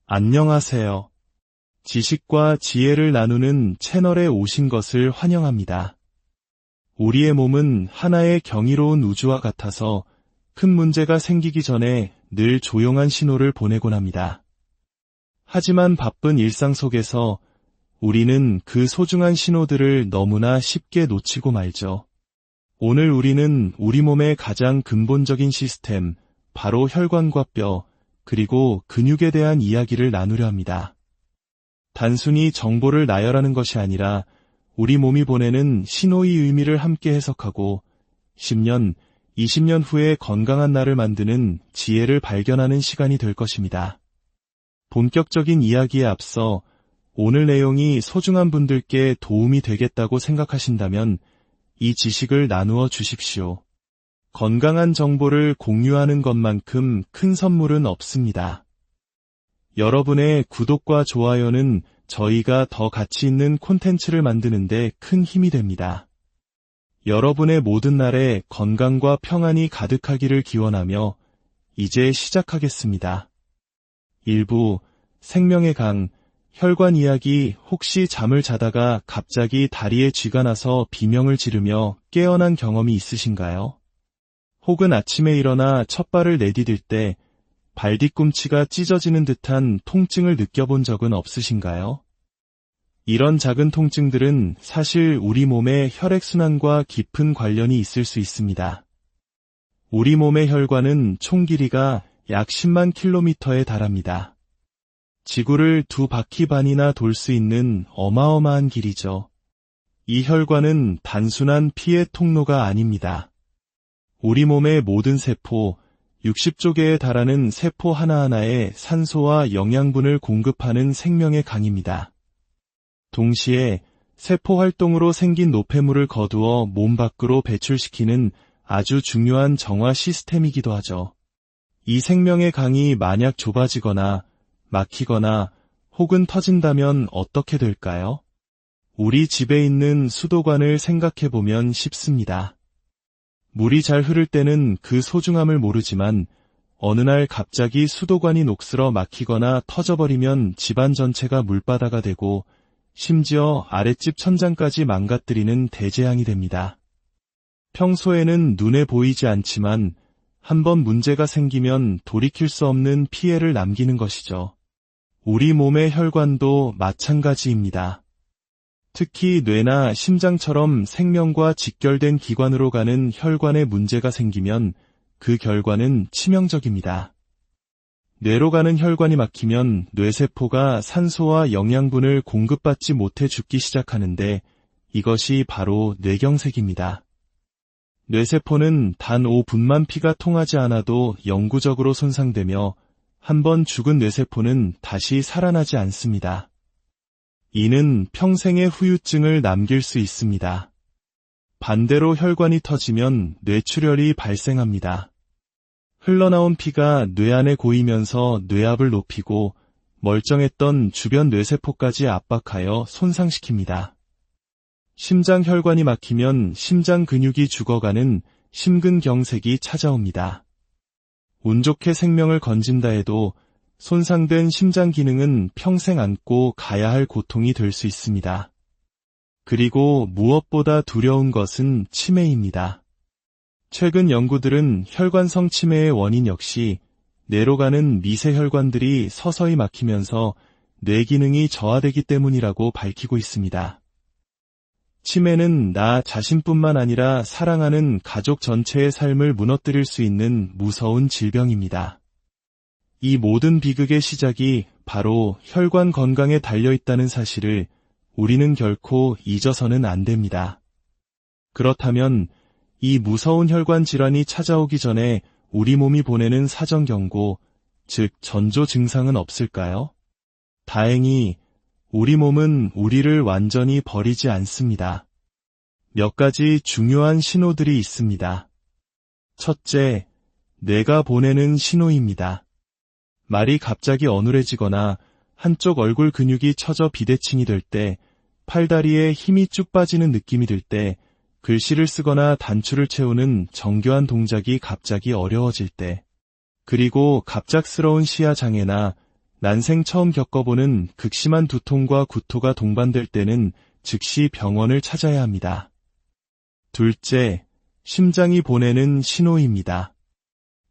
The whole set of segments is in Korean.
안녕하세요. 지식과 지혜를 나누는 채널에 오신 것을 환영합니다. 우리의 몸은 하나의 경이로운 우주와 같아서 큰 문제가 생기기 전에 늘 조용한 신호를 보내곤 합니다. 하지만 바쁜 일상 속에서 우리는 그 소중한 신호들을 너무나 쉽게 놓치고 말죠. 오늘 우리는 우리 몸의 가장 근본적인 시스템, 바로 혈관과 뼈, 그리고 근육에 대한 이야기를 나누려 합니다. 단순히 정보를 나열하는 것이 아니라 우리 몸이 보내는 신호의 의미를 함께 해석하고 10년, 20년 후에 건강한 나를 만드는 지혜를 발견하는 시간이 될 것입니다. 본격적인 이야기에 앞서 오늘 내용이 소중한 분들께 도움이 되겠다고 생각하신다면 이 지식을 나누어 주십시오. 건강한 정보를 공유하는 것만큼 큰 선물은 없습니다. 여러분의 구독과 좋아요는 저희가 더 가치 있는 콘텐츠를 만드는데 큰 힘이 됩니다. 여러분의 모든 날에 건강과 평안이 가득하기를 기원하며 이제 시작하겠습니다. 1부 생명의 강 혈관 이야기. 혹시 잠을 자다가 갑자기 다리에 쥐가 나서 비명을 지르며 깨어난 경험이 있으신가요? 혹은 아침에 일어나 첫 발을 내디딜 때 발 뒤꿈치가 찢어지는 듯한 통증을 느껴본 적은 없으신가요? 이런 작은 통증들은 사실 우리 몸의 혈액순환과 깊은 관련이 있을 수 있습니다. 우리 몸의 혈관은 총 길이가 약 10만 킬로미터에 달합니다. 지구를 2바퀴 반이나 돌 수 있는 어마어마한 길이죠. 이 혈관은 단순한 피의 통로가 아닙니다. 우리 몸의 모든 세포, 60조 개에 달하는 세포 하나하나에 산소와 영양분을 공급하는 생명의 강입니다. 동시에 세포 활동으로 생긴 노폐물을 거두어 몸 밖으로 배출시키는 아주 중요한 정화 시스템이기도 하죠. 이 생명의 강이 만약 좁아지거나 막히거나 혹은 터진다면 어떻게 될까요? 우리 집에 있는 수도관을 생각해보면 쉽습니다. 물이 잘 흐를 때는 그 소중함을 모르지만 어느 날 갑자기 수도관이 녹슬어 막히거나 터져버리면 집안 전체가 물바다가 되고 심지어 아랫집 천장까지 망가뜨리는 대재앙이 됩니다. 평소에는 눈에 보이지 않지만 한번 문제가 생기면 돌이킬 수 없는 피해를 남기는 것이죠. 우리 몸의 혈관도 마찬가지입니다. 특히 뇌나 심장처럼 생명과 직결된 기관으로 가는 혈관에 문제가 생기면 그 결과는 치명적입니다. 뇌로 가는 혈관이 막히면 뇌세포가 산소와 영양분을 공급받지 못해 죽기 시작하는데 이것이 바로 뇌경색입니다. 뇌세포는 단 5분만 피가 통하지 않아도 영구적으로 손상되며 한번 죽은 뇌세포는 다시 살아나지 않습니다. 이는 평생의 후유증을 남길 수 있습니다. 반대로 혈관이 터지면 뇌출혈이 발생합니다. 흘러나온 피가 뇌 안에 고이면서 뇌압을 높이고 멀쩡했던 주변 뇌세포까지 압박하여 손상시킵니다. 심장 혈관이 막히면 심장 근육이 죽어가는 심근경색이 찾아옵니다. 운 좋게 생명을 건진다 해도 손상된 심장 기능은 평생 안고 가야 할 고통이 될 수 있습니다. 그리고 무엇보다 두려운 것은 치매입니다. 최근 연구들은 혈관성 치매의 원인 역시 뇌로 가는 미세혈관들이 서서히 막히면서 뇌 기능이 저하되기 때문이라고 밝히고 있습니다. 치매는 나 자신뿐만 아니라 사랑하는 가족 전체의 삶을 무너뜨릴 수 있는 무서운 질병입니다. 이 모든 비극의 시작이 바로 혈관 건강에 달려있다는 사실을 우리는 결코 잊어서는 안 됩니다. 그렇다면 이 무서운 혈관 질환이 찾아오기 전에 우리 몸이 보내는 사전 경고, 즉 전조 증상은 없을까요? 다행히 우리 몸은 우리를 완전히 버리지 않습니다. 몇 가지 중요한 신호들이 있습니다. 첫째, 뇌가 보내는 신호입니다. 말이 갑자기 어눌해지거나 한쪽 얼굴 근육이 처져 비대칭이 될 때, 팔다리에 힘이 쭉 빠지는 느낌이 들 때, 글씨를 쓰거나 단추를 채우는 정교한 동작이 갑자기 어려워질 때, 그리고 갑작스러운 시야 장애나 난생 처음 겪어보는 극심한 두통과 구토가 동반될 때는 즉시 병원을 찾아야 합니다. 둘째, 심장이 보내는 신호입니다.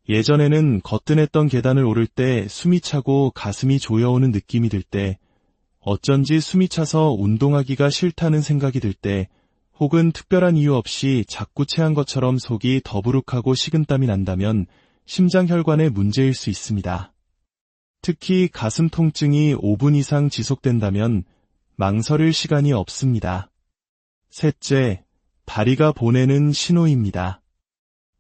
예전에는 거뜬했던 계단을 오를 때 숨이 차고 가슴이 조여오는 느낌이 들 때, 어쩐지 숨이 차서 운동하기가 싫다는 생각이 들 때, 혹은 특별한 이유 없이 자꾸 체한 것처럼 속이 더부룩하고 식은땀이 난다면 심장혈관의 문제일 수 있습니다. 특히 가슴 통증이 5분 이상 지속된다면 망설일 시간이 없습니다. 셋째, 다리가 보내는 신호입니다.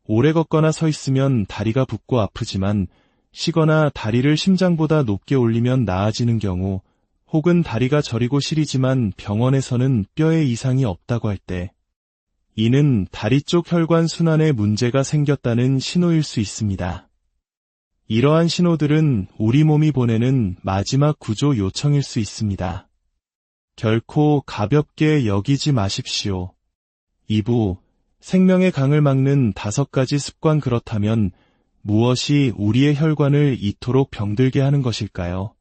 오래 걷거나 서 있으면 다리가 붓고 아프지만 쉬거나 다리를 심장보다 높게 올리면 나아지는 경우, 혹은 다리가 저리고 시리지만 병원에서는 뼈에 이상이 없다고 할 때, 이는 다리 쪽 혈관 순환에 문제가 생겼다는 신호일 수 있습니다. 이러한 신호들은 우리 몸이 보내는 마지막 구조 요청일 수 있습니다. 결코 가볍게 여기지 마십시오. 2부, 생명의 강을 막는 5가지 습관. 그렇다면 무엇이 우리의 혈관을 이토록 병들게 하는 것일까요?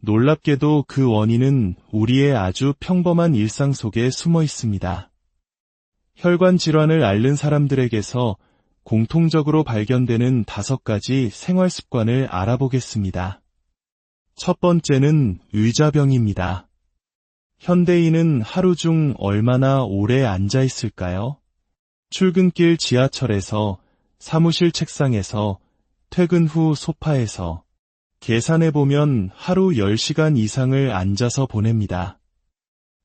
놀랍게도 그 원인은 우리의 아주 평범한 일상 속에 숨어 있습니다. 혈관 질환을 앓는 사람들에게서 공통적으로 발견되는 5가지 생활 습관을 알아보겠습니다. 첫 번째는 의자병입니다. 현대인은 하루 중 얼마나 오래 앉아 있을까요? 출근길 지하철에서, 사무실 책상에서, 퇴근 후 소파에서, 계산해보면 하루 10시간 이상을 앉아서 보냅니다.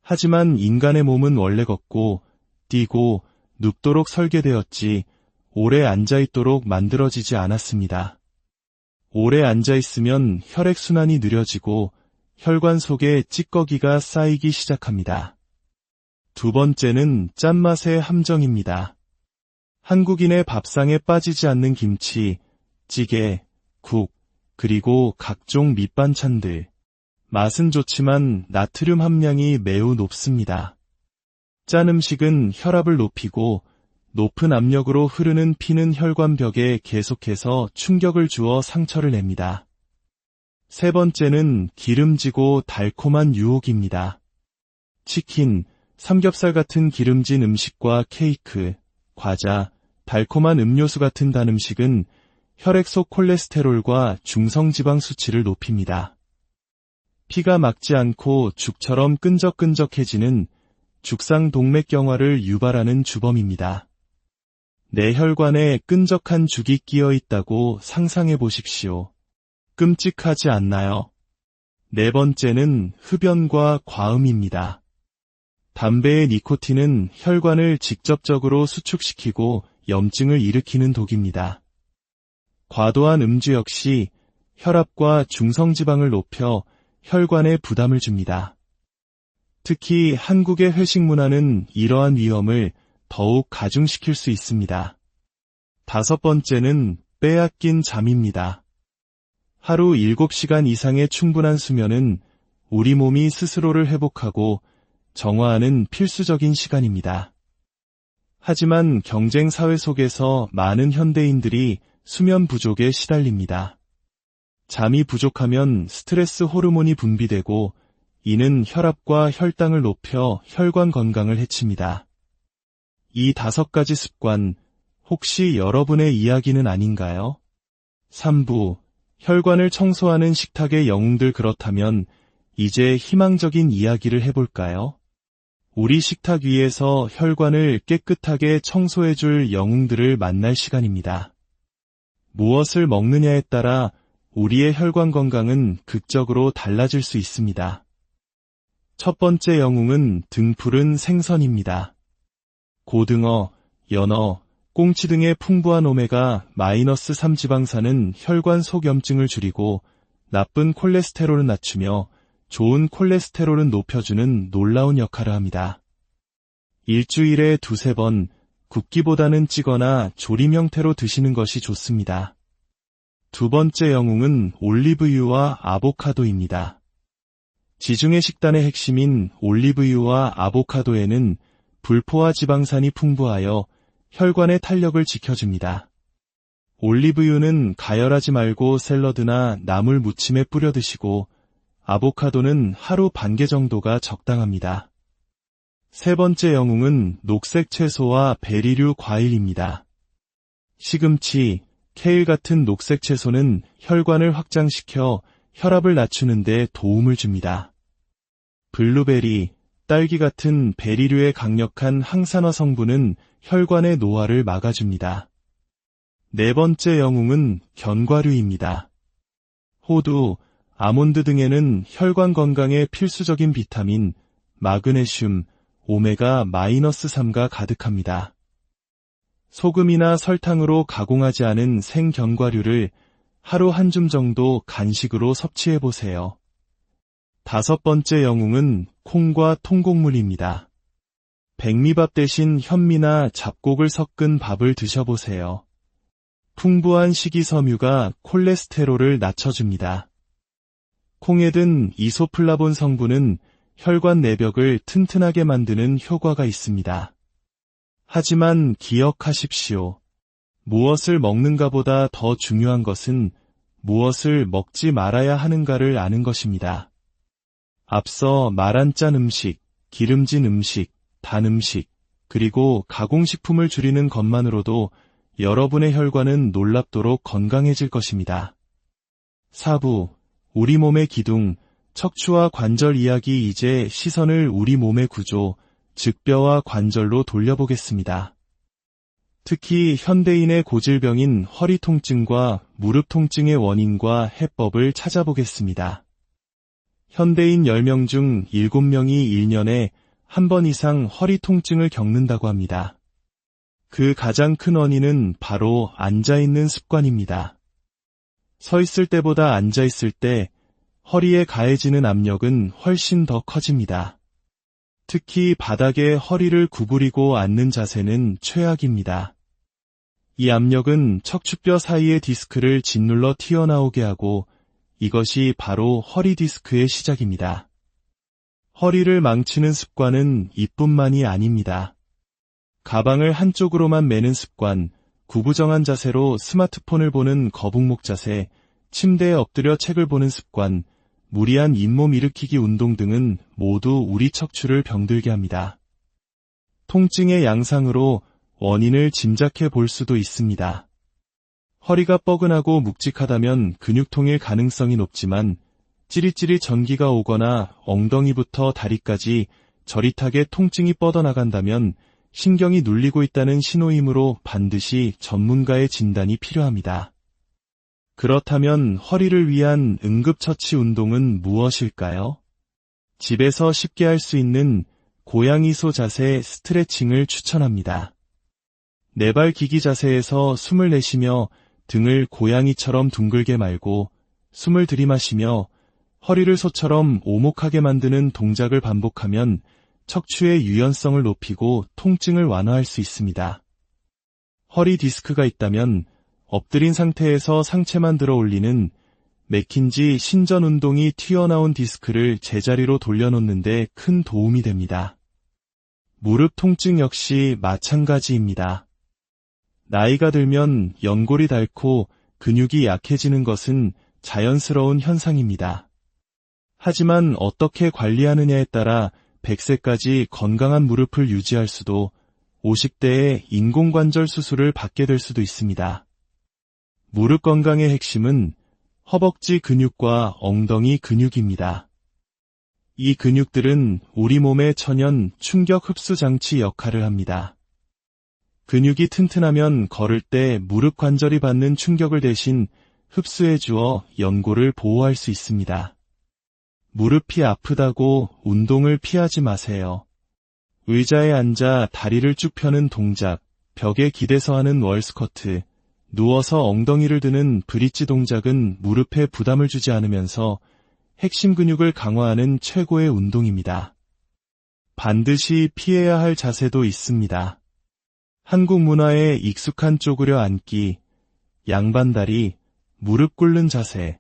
하지만 인간의 몸은 원래 걷고, 뛰고, 눕도록 설계되었지, 오래 앉아있도록 만들어지지 않았습니다. 오래 앉아있으면 혈액순환이 느려지고, 혈관 속에 찌꺼기가 쌓이기 시작합니다. 두 번째는 짠맛의 함정입니다. 한국인의 밥상에 빠지지 않는 김치, 찌개, 국, 그리고 각종 밑반찬들. 맛은 좋지만 나트륨 함량이 매우 높습니다. 짠 음식은 혈압을 높이고 높은 압력으로 흐르는 피는 혈관벽에 계속해서 충격을 주어 상처를 냅니다. 세 번째는 기름지고 달콤한 유혹입니다. 치킨, 삼겹살 같은 기름진 음식과 케이크, 과자, 달콤한 음료수 같은 단 음식은 혈액 속 콜레스테롤과 중성지방 수치를 높입니다. 피가 막지 않고 죽처럼 끈적끈적해지는 죽상동맥경화를 유발하는 주범입니다. 내 혈관에 끈적한 죽이 끼어 있다고 상상해 보십시오. 끔찍하지 않나요? 네 번째는 흡연과 과음입니다. 담배의 니코틴은 혈관을 직접적으로 수축시키고 염증을 일으키는 독입니다. 과도한 음주 역시 혈압과 중성지방을 높여 혈관에 부담을 줍니다. 특히 한국의 회식 문화는 이러한 위험을 더욱 가중시킬 수 있습니다. 다섯 번째는 빼앗긴 잠입니다. 하루 7시간 이상의 충분한 수면은 우리 몸이 스스로를 회복하고 정화하는 필수적인 시간입니다. 하지만 경쟁 사회 속에서 많은 현대인들이 수면 부족에 시달립니다. 잠이 부족하면 스트레스 호르몬이 분비되고 이는 혈압과 혈당을 높여 혈관 건강을 해칩니다. 이 5가지 습관, 혹시 여러분의 이야기는 아닌가요? 3부, 혈관을 청소하는 식탁의 영웅들. 그렇다면 이제 희망적인 이야기를 해볼까요? 우리 식탁 위에서 혈관을 깨끗하게 청소해줄 영웅들을 만날 시간입니다. 무엇을 먹느냐에 따라 우리의 혈관 건강은 극적으로 달라질 수 있습니다. 첫 번째 영웅은 등푸른 생선입니다. 고등어, 연어, 꽁치 등의 풍부한 오메가-3 지방산은 혈관 속염증을 줄이고 나쁜 콜레스테롤은 낮추며 좋은 콜레스테롤은 높여주는 놀라운 역할을 합니다. 일주일에 2-3번 굽기보다는 찌거나 조림 형태로 드시는 것이 좋습니다. 두 번째 영웅은 올리브유와 아보카도입니다. 지중해 식단의 핵심인 올리브유와 아보카도에는 불포화 지방산이 풍부하여 혈관의 탄력을 지켜줍니다. 올리브유는 가열하지 말고 샐러드나 나물 무침에 뿌려 드시고 아보카도는 하루 반 개 정도가 적당합니다. 세 번째 영웅은 녹색 채소와 베리류 과일입니다. 시금치, 케일 같은 녹색 채소는 혈관을 확장시켜 혈압을 낮추는 데 도움을 줍니다. 블루베리, 딸기 같은 베리류의 강력한 항산화 성분은 혈관의 노화를 막아줍니다. 네 번째 영웅은 견과류입니다. 호두, 아몬드 등에는 혈관 건강에 필수적인 비타민, 마그네슘, 오메가-3가 가득합니다. 소금이나 설탕으로 가공하지 않은 생견과류를 하루 한 줌 정도 간식으로 섭취해보세요. 다섯 번째 영웅은 콩과 통곡물입니다. 백미밥 대신 현미나 잡곡을 섞은 밥을 드셔보세요. 풍부한 식이섬유가 콜레스테롤을 낮춰줍니다. 콩에 든 이소플라본 성분은 혈관 내벽을 튼튼하게 만드는 효과가 있습니다. 하지만 기억하십시오. 무엇을 먹는가보다 더 중요한 것은 무엇을 먹지 말아야 하는가를 아는 것입니다. 앞서 말한 짠 음식, 기름진 음식, 단 음식, 그리고 가공식품을 줄이는 것만으로도 여러분의 혈관은 놀랍도록 건강해질 것입니다. 4부, 우리 몸의 기둥, 척추와 관절 이야기. 이제 시선을 우리 몸의 구조, 즉 뼈와 관절로 돌려보겠습니다. 특히 현대인의 고질병인 허리 통증과 무릎 통증의 원인과 해법을 찾아보겠습니다. 현대인 10명 중 7명이 1년에 한 번 이상 허리 통증을 겪는다고 합니다. 그 가장 큰 원인은 바로 앉아있는 습관입니다. 서 있을 때보다 앉아있을 때 허리에 가해지는 압력은 훨씬 더 커집니다. 특히 바닥에 허리를 구부리고 앉는 자세는 최악입니다. 이 압력은 척추뼈 사이의 디스크를 짓눌러 튀어나오게 하고 이것이 바로 허리 디스크의 시작입니다. 허리를 망치는 습관은 이뿐만이 아닙니다. 가방을 한쪽으로만 매는 습관, 구부정한 자세로 스마트폰을 보는 거북목 자세, 침대에 엎드려 책을 보는 습관, 무리한 잇몸 일으키기 운동 등은 모두 우리 척추를 병들게 합니다. 통증의 양상으로 원인을 짐작해 볼 수도 있습니다. 허리가 뻐근하고 묵직하다면 근육통일 가능성이 높지만 찌릿찌릿 전기가 오거나 엉덩이부터 다리까지 저릿하게 통증이 뻗어나간다면 신경이 눌리고 있다는 신호이므로 반드시 전문가의 진단이 필요합니다. 그렇다면 허리를 위한 응급처치 운동은 무엇일까요? 집에서 쉽게 할 수 있는 고양이소 자세 스트레칭을 추천합니다. 네발 기기 자세에서 숨을 내쉬며 등을 고양이처럼 둥글게 말고 숨을 들이마시며 허리를 소처럼 오목하게 만드는 동작을 반복하면 척추의 유연성을 높이고 통증을 완화할 수 있습니다. 허리 디스크가 있다면 엎드린 상태에서 상체만 들어 올리는 맥킨지 신전 운동이 튀어나온 디스크를 제자리로 돌려놓는 데 큰 도움이 됩니다. 무릎 통증 역시 마찬가지입니다. 나이가 들면 연골이 닳고 근육이 약해지는 것은 자연스러운 현상입니다. 하지만 어떻게 관리하느냐에 따라 100세까지 건강한 무릎을 유지할 수도 50대에 인공관절 수술을 받게 될 수도 있습니다. 무릎 건강의 핵심은 허벅지 근육과 엉덩이 근육입니다. 이 근육들은 우리 몸의 천연 충격 흡수 장치 역할을 합니다. 근육이 튼튼하면 걸을 때 무릎 관절이 받는 충격을 대신 흡수해 주어 연골을 보호할 수 있습니다. 무릎이 아프다고 운동을 피하지 마세요. 의자에 앉아 다리를 쭉 펴는 동작, 벽에 기대서 하는 월스쿼트, 누워서 엉덩이를 드는 브릿지 동작은 무릎에 부담을 주지 않으면서 핵심 근육을 강화하는 최고의 운동입니다. 반드시 피해야 할 자세도 있습니다. 한국 문화에 익숙한 쪼그려 앉기, 양반다리, 무릎 꿇는 자세.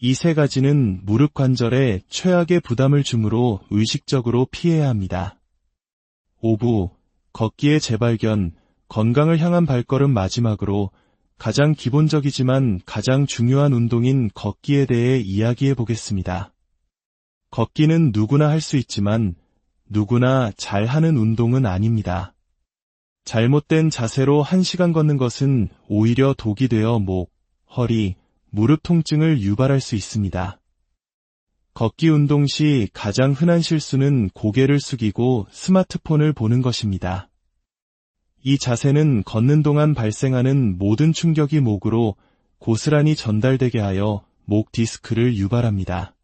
이 세 가지는 무릎 관절에 최악의 부담을 주므로 의식적으로 피해야 합니다. 5부, 걷기의 재발견, 건강을 향한 발걸음. 마지막으로 가장 기본적이지만 가장 중요한 운동인 걷기에 대해 이야기해 보겠습니다. 걷기는 누구나 할 수 있지만 누구나 잘하는 운동은 아닙니다. 잘못된 자세로 1시간 걷는 것은 오히려 독이 되어 목, 허리, 무릎 통증을 유발할 수 있습니다. 걷기 운동 시 가장 흔한 실수는 고개를 숙이고 스마트폰을 보는 것입니다. 이 자세는 걷는 동안 발생하는 모든 충격이 목으로 고스란히 전달되게 하여 목 디스크를 유발합니다.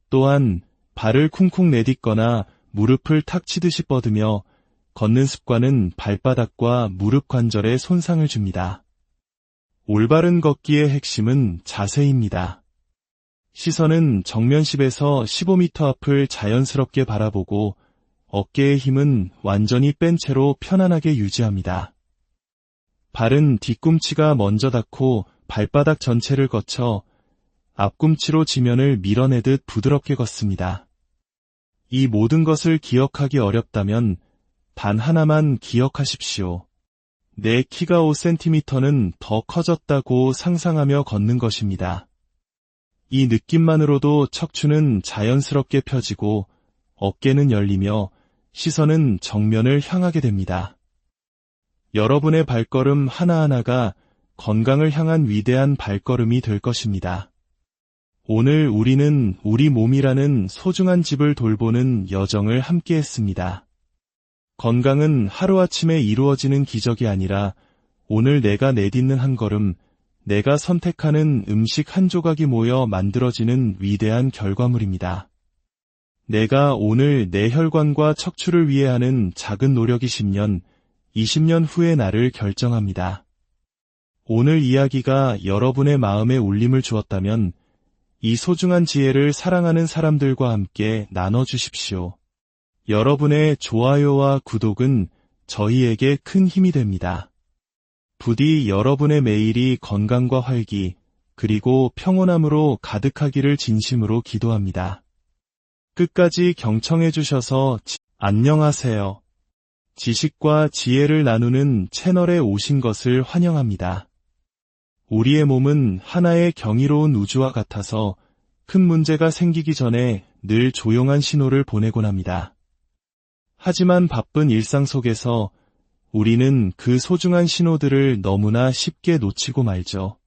또한 발을 쿵쿵 내딛거나 무릎을 탁 치듯이 뻗으며 걷는 습관은 발바닥과 무릎 관절에 손상을 줍니다. 올바른 걷기의 핵심은 자세입니다. 시선은 정면 10에서 15m 앞을 자연스럽게 바라보고 어깨의 힘은 완전히 뺀 채로 편안하게 유지합니다. 발은 뒤꿈치가 먼저 닿고 발바닥 전체를 거쳐 앞꿈치로 지면을 밀어내듯 부드럽게 걷습니다. 이 모든 것을 기억하기 어렵다면 단 하나만 기억하십시오. 내 키가 5cm는 더 커졌다고 상상하며 걷는 것입니다. 이 느낌만으로도 척추는 자연스럽게 펴지고 어깨는 열리며 시선은 정면을 향하게 됩니다. 여러분의 발걸음 하나하나가 건강을 향한 위대한 발걸음이 될 것입니다. 오늘 우리는 우리 몸이라는 소중한 집을 돌보는 여정을 함께 했습니다. 건강은 하루아침에 이루어지는 기적이 아니라 오늘 내가 내딛는 한 걸음, 내가 선택하는 음식 한 조각이 모여 만들어지는 위대한 결과물입니다. 내가 오늘 내 혈관과 척추를 위해 하는 작은 노력이 10년, 20년 후의 나를 결정합니다. 오늘 이야기가 여러분의 마음에 울림을 주었다면 이 소중한 지혜를 사랑하는 사람들과 함께 나눠주십시오. 여러분의 좋아요와 구독은 저희에게 큰 힘이 됩니다. 부디 여러분의 매일이 건강과 활기, 그리고 평온함으로 가득하기를 진심으로 기도합니다. 끝까지 경청해 주셔서 안녕하세요. 지식과 지혜를 나누는 채널에 오신 것을 환영합니다. 우리의 몸은 하나의 경이로운 우주와 같아서 큰 문제가 생기기 전에 늘 조용한 신호를 보내곤 합니다. 하지만 바쁜 일상 속에서 우리는 그 소중한 신호들을 너무나 쉽게 놓치고 말죠.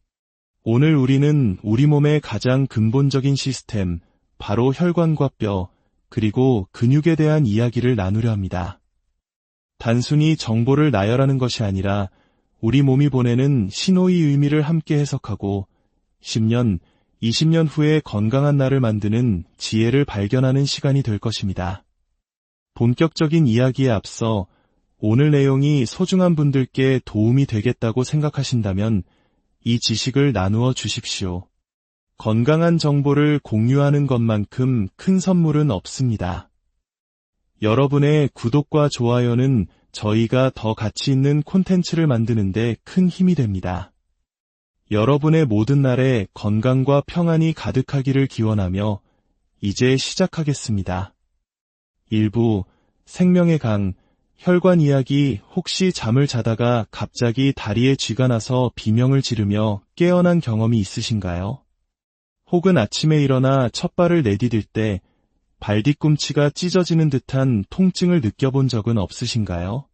오늘 우리는 우리 몸의 가장 근본적인 시스템, 바로 혈관과 뼈, 그리고 근육에 대한 이야기를 나누려 합니다. 단순히 정보를 나열하는 것이 아니라 우리 몸이 보내는 신호의 의미를 함께 해석하고 10년, 20년 후에 건강한 나를 만드는 지혜를 발견하는 시간이 될 것입니다. 본격적인 이야기에 앞서 오늘 내용이 소중한 분들께 도움이 되겠다고 생각하신다면 이 지식을 나누어 주십시오. 건강한 정보를 공유하는 것만큼 큰 선물은 없습니다. 여러분의 구독과 좋아요는 저희가 더 가치 있는 콘텐츠를 만드는데 큰 힘이 됩니다. 여러분의 모든 날에 건강과 평안이 가득하기를 기원하며 이제 시작하겠습니다. 1부 생명의 강 혈관 이야기. 혹시 잠을 자다가 갑자기 다리에 쥐가 나서 비명을 지르며 깨어난 경험이 있으신가요? 혹은 아침에 일어나 첫 발을 내디딜 때 발뒤꿈치가 찢어지는 듯한 통증을 느껴본 적은 없으신가요?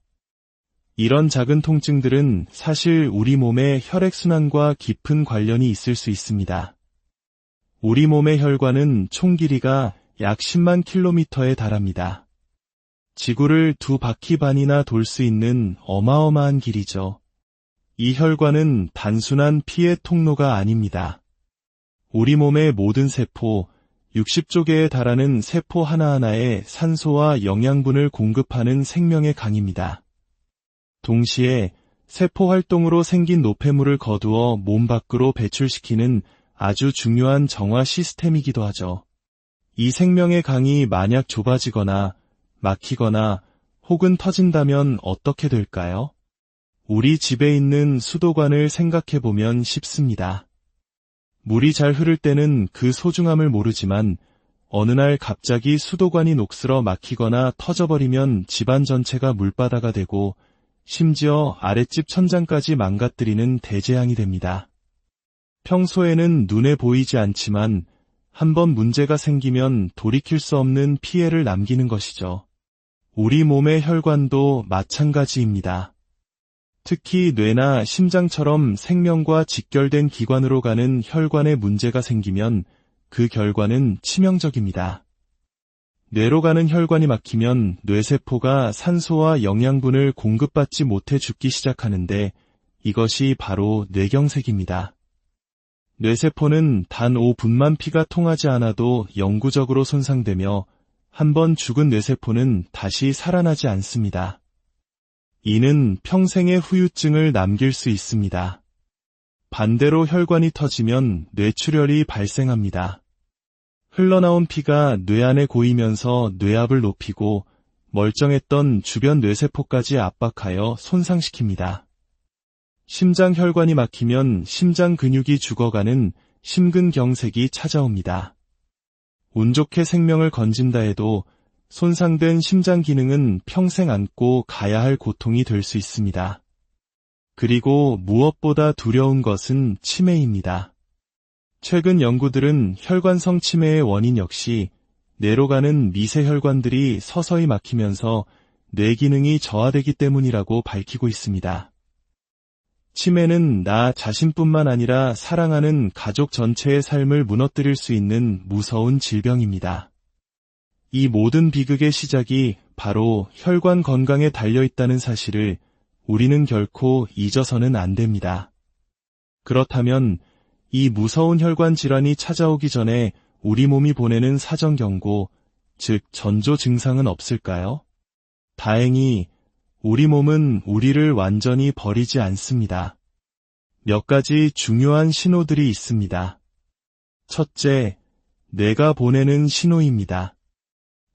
이런 작은 통증들은 사실 우리 몸의 혈액순환과 깊은 관련이 있을 수 있습니다. 우리 몸의 혈관은 총 길이가 약 10만 킬로미터에 달합니다. 지구를 2바퀴 반이나 돌 수 있는 어마어마한 길이죠. 이 혈관은 단순한 피의 통로가 아닙니다. 우리 몸의 모든 세포, 60조 개에 달하는 세포 하나하나에 산소와 영양분을 공급하는 생명의 강입니다. 동시에 세포 활동으로 생긴 노폐물을 거두어 몸 밖으로 배출시키는 아주 중요한 정화 시스템이기도 하죠. 이 생명의 강이 만약 좁아지거나 막히거나 혹은 터진다면 어떻게 될까요? 우리 집에 있는 수도관을 생각해보면 쉽습니다. 물이 잘 흐를 때는 그 소중함을 모르지만 어느 날 갑자기 수도관이 녹슬어 막히거나 터져버리면 집안 전체가 물바다가 되고 심지어 아랫집 천장까지 망가뜨리는 대재앙이 됩니다. 평소에는 눈에 보이지 않지만 한번 문제가 생기면 돌이킬 수 없는 피해를 남기는 것이죠. 우리 몸의 혈관도 마찬가지입니다. 특히 뇌나 심장처럼 생명과 직결된 기관으로 가는 혈관에 문제가 생기면 그 결과는 치명적입니다. 뇌로 가는 혈관이 막히면 뇌세포가 산소와 영양분을 공급받지 못해 죽기 시작하는데 이것이 바로 뇌경색입니다. 뇌세포는 단 5분만 피가 통하지 않아도 영구적으로 손상되며 한번 죽은 뇌세포는 다시 살아나지 않습니다. 이는 평생의 후유증을 남길 수 있습니다. 반대로 혈관이 터지면 뇌출혈이 발생합니다. 흘러나온 피가 뇌 안에 고이면서 뇌압을 높이고 멀쩡했던 주변 뇌세포까지 압박하여 손상시킵니다. 심장혈관이 막히면 심장 근육이 죽어가는 심근경색이 찾아옵니다. 운 좋게 생명을 건진다 해도 손상된 심장 기능은 평생 안고 가야 할 고통이 될 수 있습니다. 그리고 무엇보다 두려운 것은 치매입니다. 최근 연구들은 혈관성 치매의 원인 역시 뇌로 가는 미세혈관들이 서서히 막히면서 뇌 기능이 저하되기 때문이라고 밝히고 있습니다. 치매는 나 자신뿐만 아니라 사랑하는 가족 전체의 삶을 무너뜨릴 수 있는 무서운 질병입니다. 이 모든 비극의 시작이 바로 혈관 건강에 달려있다는 사실을 우리는 결코 잊어서는 안 됩니다. 그렇다면 이 무서운 혈관 질환이 찾아오기 전에 우리 몸이 보내는 사전 경고, 즉 전조 증상은 없을까요? 다행히 우리 몸은 우리를 완전히 버리지 않습니다. 몇 가지 중요한 신호들이 있습니다. 첫째, 뇌가 보내는 신호입니다.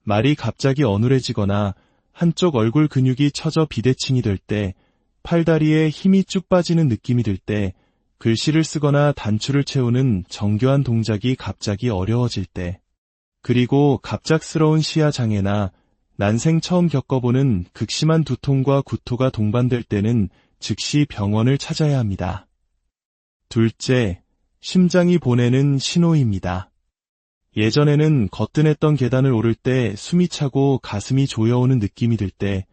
말이 갑자기 어눌해지거나 한쪽 얼굴 근육이 처져 비대칭이 될 때, 팔다리에 힘이 쭉 빠지는 느낌이 들 때, 글씨를 쓰거나 단추를 채우는 정교한 동작이 갑자기 어려워질 때, 그리고 갑작스러운 시야 장애나 난생 처음 겪어보는 극심한 두통과 구토가 동반될 때는 즉시 병원을 찾아야 합니다. 둘째, 심장이 보내는 신호입니다. 예전에는 거뜬했던 계단을 오를 때 숨이 차고 가슴이 조여오는 느낌이 들 때,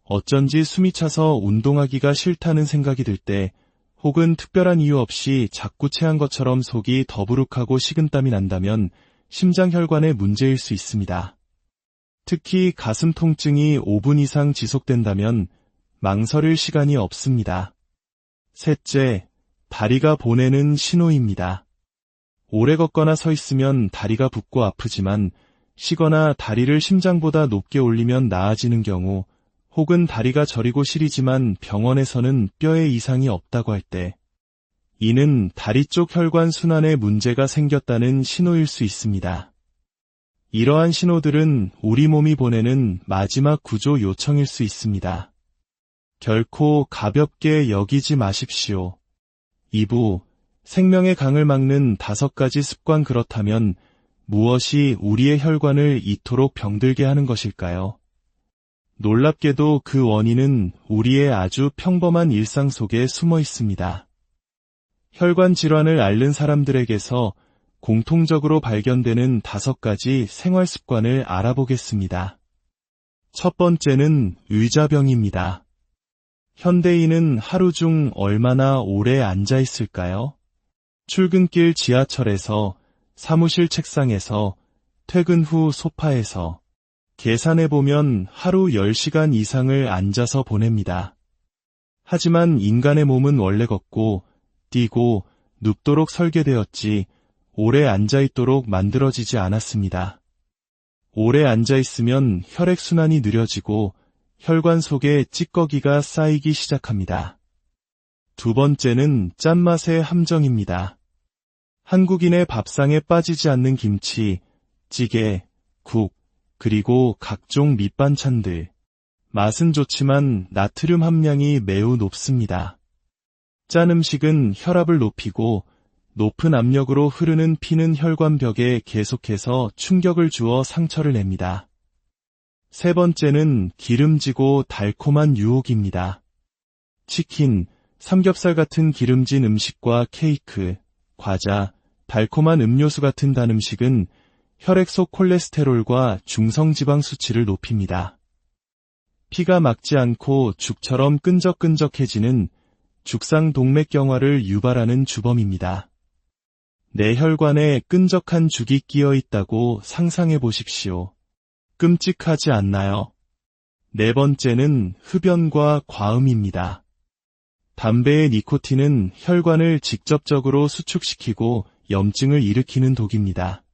어쩐지 숨이 차서 운동하기가 싫다는 생각이 들 때, 혹은 특별한 이유 없이 자꾸 체한 것처럼 속이 더부룩하고 식은땀이 난다면 심장혈관의 문제일 수 있습니다. 특히 가슴 통증이 5분 이상 지속된다면 망설일 시간이 없습니다. 셋째, 다리가 보내는 신호입니다. 오래 걷거나 서 있으면 다리가 붓고 아프지만 쉬거나 다리를 심장보다 높게 올리면 나아지는 경우, 혹은 다리가 저리고 시리지만 병원에서는 뼈에 이상이 없다고 할 때, 이는 다리 쪽 혈관 순환에 문제가 생겼다는 신호일 수 있습니다. 이러한 신호들은 우리 몸이 보내는 마지막 구조 요청일 수 있습니다. 결코 가볍게 여기지 마십시오. 2부, 생명의 강을 막는 5가지 습관. 그렇다면 무엇이 우리의 혈관을 이토록 병들게 하는 것일까요? 놀랍게도 그 원인은 우리의 아주 평범한 일상 속에 숨어 있습니다. 혈관 질환을 앓는 사람들에게서 공통적으로 발견되는 5가지 생활 습관을 알아보겠습니다. 첫 번째는 의자병입니다. 현대인은 하루 중 얼마나 오래 앉아 있을까요? 출근길 지하철에서, 사무실 책상에서, 퇴근 후 소파에서, 계산해보면 하루 10시간 이상을 앉아서 보냅니다. 하지만 인간의 몸은 원래 걷고, 뛰고, 눕도록 설계되었지 오래 앉아있도록 만들어지지 않았습니다. 오래 앉아있으면 혈액순환이 느려지고 혈관 속에 찌꺼기가 쌓이기 시작합니다. 두 번째는 짠맛의 함정입니다. 한국인의 밥상에 빠지지 않는 김치, 찌개, 국, 그리고 각종 밑반찬들. 맛은 좋지만 나트륨 함량이 매우 높습니다. 짠 음식은 혈압을 높이고 높은 압력으로 흐르는 피는 혈관벽에 계속해서 충격을 주어 상처를 냅니다. 세 번째는 기름지고 달콤한 유혹입니다. 치킨, 삼겹살 같은 기름진 음식과 케이크, 과자, 달콤한 음료수 같은 단 음식은 혈액 속 콜레스테롤과 중성지방 수치를 높입니다. 피가 막지 않고 죽처럼 끈적끈적해지는 죽상동맥경화를 유발하는 주범입니다. 내 혈관에 끈적한 죽이 끼어 있다고 상상해 보십시오. 끔찍하지 않나요? 네 번째는 흡연과 과음입니다. 담배의 니코틴은 혈관을 직접적으로 수축시키고 염증을 일으키는 독입니다.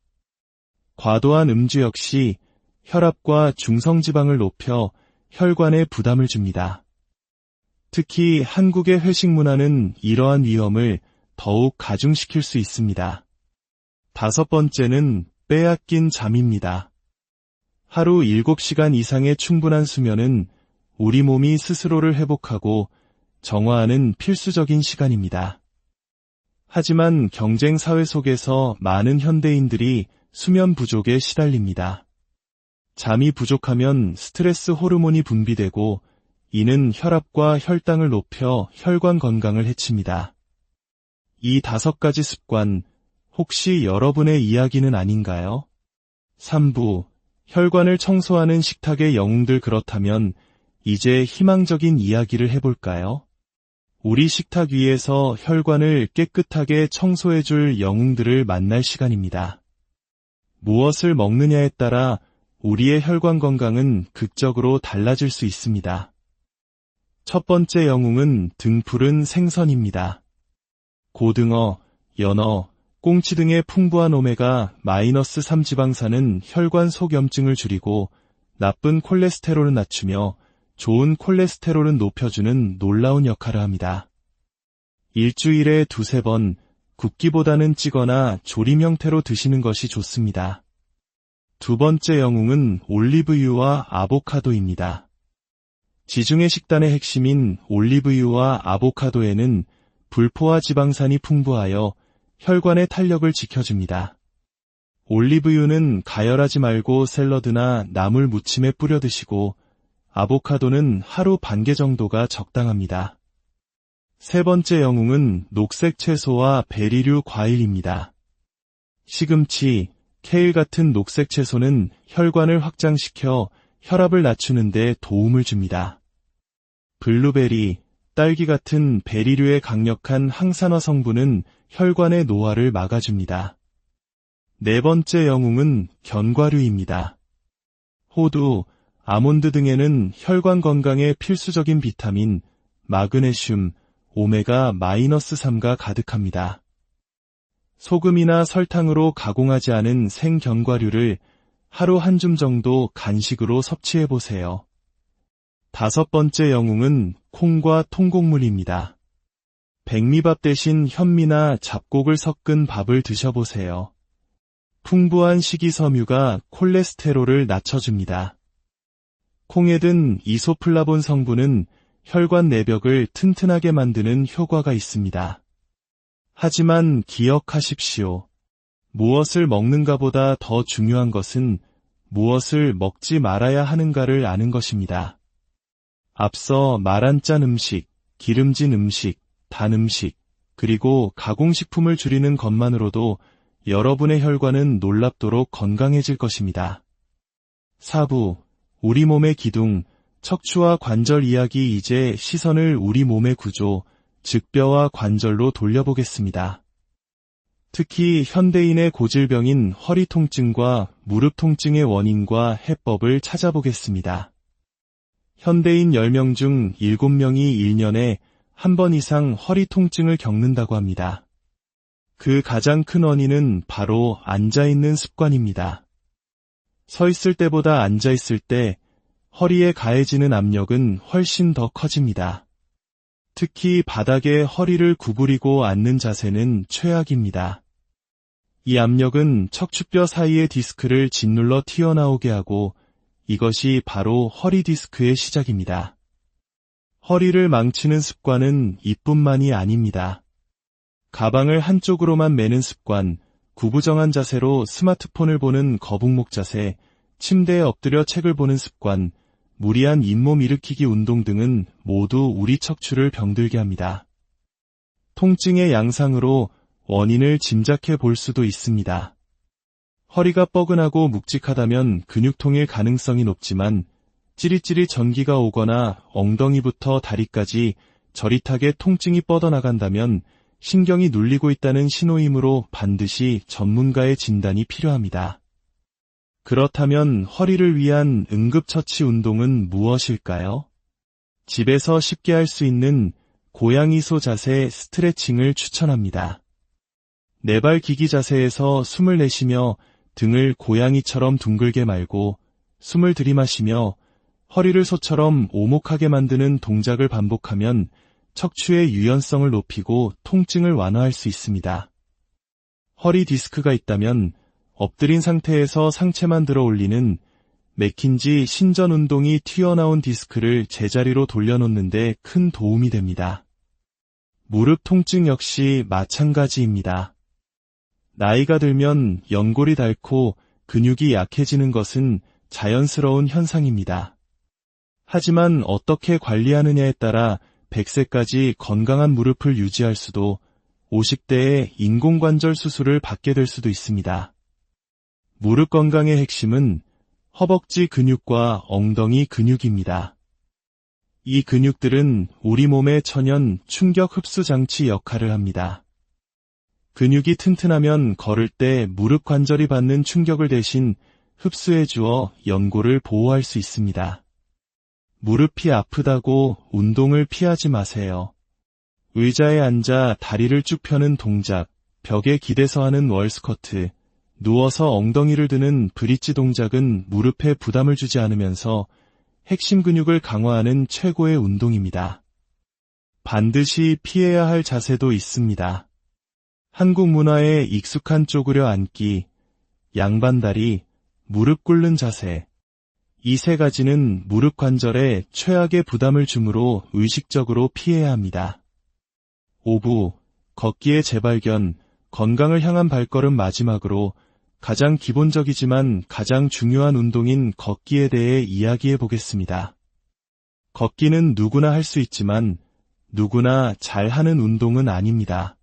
과도한 음주 역시 혈압과 중성지방을 높여 혈관에 부담을 줍니다. 특히 한국의 회식 문화는 이러한 위험을 더욱 가중시킬 수 있습니다. 다섯 번째는 빼앗긴 잠입니다. 하루 7시간 이상의 충분한 수면은 우리 몸이 스스로를 회복하고 정화하는 필수적인 시간입니다. 하지만 경쟁 사회 속에서 많은 현대인들이 수면 부족에 시달립니다. 잠이 부족하면 스트레스 호르몬이 분비되고 이는 혈압과 혈당을 높여 혈관 건강을 해칩니다. 이 5가지 습관, 혹시 여러분의 이야기는 아닌가요? 3부, 혈관을 청소하는 식탁의 영웅들. 그렇다면 이제 희망적인 이야기를 해볼까요? 우리 식탁 위에서 혈관을 깨끗하게 청소해줄 영웅들을 만날 시간입니다. 무엇을 먹느냐에 따라 우리의 혈관 건강은 극적으로 달라질 수 있습니다. 첫 번째 영웅은 등푸른 생선입니다. 고등어, 연어, 꽁치 등의 풍부한 오메가-3 지방산은 혈관 속 염증을 줄이고 나쁜 콜레스테롤은 낮추며 좋은 콜레스테롤은 높여주는 놀라운 역할을 합니다. 일주일에 2-3번 굽기보다는 찌거나 조림 형태로 드시는 것이 좋습니다. 두 번째 영웅은 올리브유와 아보카도입니다. 지중해 식단의 핵심인 올리브유와 아보카도에는 불포화 지방산이 풍부하여 혈관의 탄력을 지켜줍니다. 올리브유는 가열하지 말고 샐러드나 나물 무침에 뿌려 드시고 아보카도는 하루 반 개 정도가 적당합니다. 세 번째 영웅은 녹색 채소와 베리류 과일입니다. 시금치, 케일 같은 녹색 채소는 혈관을 확장시켜 혈압을 낮추는 데 도움을 줍니다. 블루베리, 딸기 같은 베리류의 강력한 항산화 성분은 혈관의 노화를 막아줍니다. 네 번째 영웅은 견과류입니다. 호두, 아몬드 등에는 혈관 건강에 필수적인 비타민, 마그네슘, 오메가-3가 가득합니다. 소금이나 설탕으로 가공하지 않은 생견과류를 하루 한 줌 정도 간식으로 섭취해보세요. 다섯 번째 영웅은 콩과 통곡물입니다. 백미밥 대신 현미나 잡곡을 섞은 밥을 드셔보세요. 풍부한 식이섬유가 콜레스테롤을 낮춰줍니다. 콩에 든 이소플라본 성분은 혈관 내벽을 튼튼하게 만드는 효과가 있습니다. 하지만 기억하십시오. 무엇을 먹는가보다 더 중요한 것은 무엇을 먹지 말아야 하는가를 아는 것입니다. 앞서 말한 짠 음식, 기름진 음식, 단 음식, 그리고 가공식품을 줄이는 것만으로도 여러분의 혈관은 놀랍도록 건강해질 것입니다. 4부, 우리 몸의 기둥, 척추와 관절 이야기. 이제 시선을 우리 몸의 구조, 즉 뼈와 관절로 돌려보겠습니다. 특히 현대인의 고질병인 허리 통증과 무릎 통증의 원인과 해법을 찾아보겠습니다. 현대인 10명 중 7명이 1년에 한 번 이상 허리 통증을 겪는다고 합니다. 그 가장 큰 원인은 바로 앉아있는 습관입니다. 서 있을 때보다 앉아있을 때 허리에 가해지는 압력은 훨씬 더 커집니다. 특히 바닥에 허리를 구부리고 앉는 자세는 최악입니다. 이 압력은 척추뼈 사이의 디스크를 짓눌러 튀어나오게 하고 이것이 바로 허리 디스크의 시작입니다. 허리를 망치는 습관은 이뿐만이 아닙니다. 가방을 한쪽으로만 매는 습관, 구부정한 자세로 스마트폰을 보는 거북목 자세, 침대에 엎드려 책을 보는 습관, 무리한 잇몸 일으키기 운동 등은 모두 우리 척추를 병들게 합니다. 통증의 양상으로 원인을 짐작해 볼 수도 있습니다. 허리가 뻐근하고 묵직하다면 근육통일 가능성이 높지만 찌릿찌릿 전기가 오거나 엉덩이부터 다리까지 저릿하게 통증이 뻗어나간다면 신경이 눌리고 있다는 신호이므로 반드시 전문가의 진단이 필요합니다. 그렇다면 허리를 위한 응급처치 운동은 무엇일까요? 집에서 쉽게 할 수 있는 고양이소 자세 스트레칭을 추천합니다. 네발 기기 자세에서 숨을 내쉬며 등을 고양이처럼 둥글게 말고 숨을 들이마시며 허리를 소처럼 오목하게 만드는 동작을 반복하면 척추의 유연성을 높이고 통증을 완화할 수 있습니다. 허리 디스크가 있다면 엎드린 상태에서 상체만 들어 올리는 맥킨지 신전 운동이 튀어나온 디스크를 제자리로 돌려놓는 데 큰 도움이 됩니다. 무릎 통증 역시 마찬가지입니다. 나이가 들면 연골이 닳고 근육이 약해지는 것은 자연스러운 현상입니다. 하지만 어떻게 관리하느냐에 따라 100세까지 건강한 무릎을 유지할 수도 50대에 인공관절 수술을 받게 될 수도 있습니다. 무릎 건강의 핵심은 허벅지 근육과 엉덩이 근육입니다. 이 근육들은 우리 몸의 천연 충격 흡수 장치 역할을 합니다. 근육이 튼튼하면 걸을 때 무릎 관절이 받는 충격을 대신 흡수해 주어 연골을 보호할 수 있습니다. 무릎이 아프다고 운동을 피하지 마세요. 의자에 앉아 다리를 쭉 펴는 동작, 벽에 기대서 하는 월스쿼트, 누워서 엉덩이를 드는 브릿지 동작은 무릎에 부담을 주지 않으면서 핵심 근육을 강화하는 최고의 운동입니다. 반드시 피해야 할 자세도 있습니다. 한국 문화에 익숙한 쪼그려 앉기, 양반다리, 무릎 꿇는 자세. 이 세 가지는 무릎 관절에 최악의 부담을 주므로 의식적으로 피해야 합니다. 5부, 걷기의 재발견, 건강을 향한 발걸음 마지막으로 가장 기본적이지만 가장 중요한 운동인 걷기에 대해 이야기해 보겠습니다. 걷기는 누구나 할 수 있지만 누구나 잘하는 운동은 아닙니다.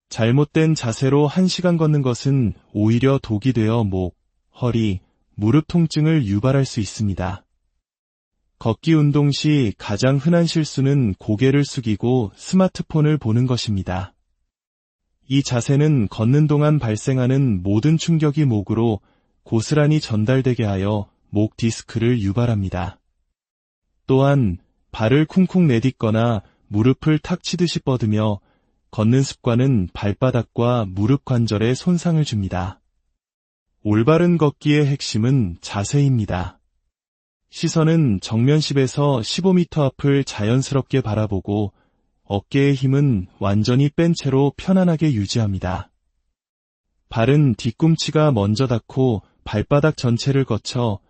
잘못된 자세로 1시간 걷는 것은 오히려 독이 되어 목, 허리, 무릎 통증을 유발할 수 있습니다. 걷기 운동 시 가장 흔한 실수는 고개를 숙이고 스마트폰을 보는 것입니다. 이 자세는 걷는 동안 발생하는 모든 충격이 목으로 고스란히 전달되게 하여 목 디스크를 유발합니다. 또한 발을 쿵쿵 내딛거나 무릎을 탁 치듯이 뻗으며 걷는 습관은 발바닥과 무릎 관절에 손상을 줍니다. 올바른 걷기의 핵심은 자세입니다. 시선은 정면 10에서 15m 앞을 자연스럽게 바라보고 어깨의 힘은 완전히 뺀 채로 편안하게 유지합니다. 발은 뒤꿈치가 먼저 닿고 발바닥 전체를 거쳐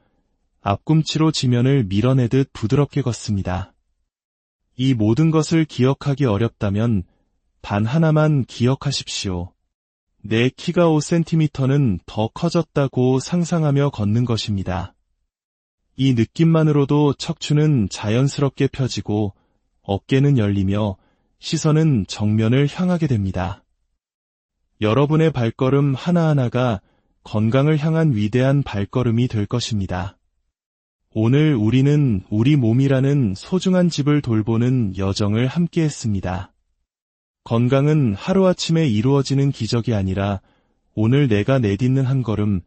앞꿈치로 지면을 밀어내듯 부드럽게 걷습니다. 이 모든 것을 기억하기 어렵다면 단 하나만 기억하십시오. 내 키가 5cm는 더 커졌다고 상상하며 걷는 것입니다. 이 느낌만으로도 척추는 자연스럽게 펴지고 어깨는 열리며 시선은 정면을 향하게 됩니다. 여러분의 발걸음 하나하나가 건강을 향한 위대한 발걸음이 될 것입니다. 오늘 우리는 우리 몸이라는 소중한 집을 돌보는 여정을 함께 했습니다. 건강은 하루아침에 이루어지는 기적이 아니라 오늘 내가 내딛는 한 걸음,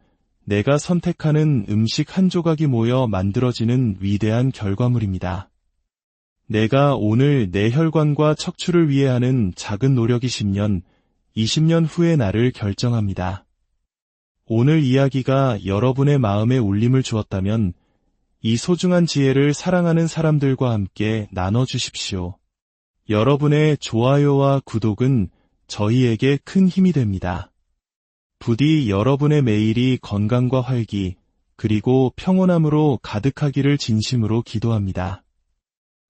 내가 선택하는 음식 한 조각이 모여 만들어지는 위대한 결과물입니다. 내가 오늘 내 혈관과 척추를 위해 하는 작은 노력이 10년, 20년 후의 나를 결정합니다. 오늘 이야기가 여러분의 마음에 울림을 주었다면 이 소중한 지혜를 사랑하는 사람들과 함께 나눠주십시오. 여러분의 좋아요와 구독은 저희에게 큰 힘이 됩니다. 부디 여러분의 매일이 건강과 활기, 그리고 평온함으로 가득하기를 진심으로 기도합니다.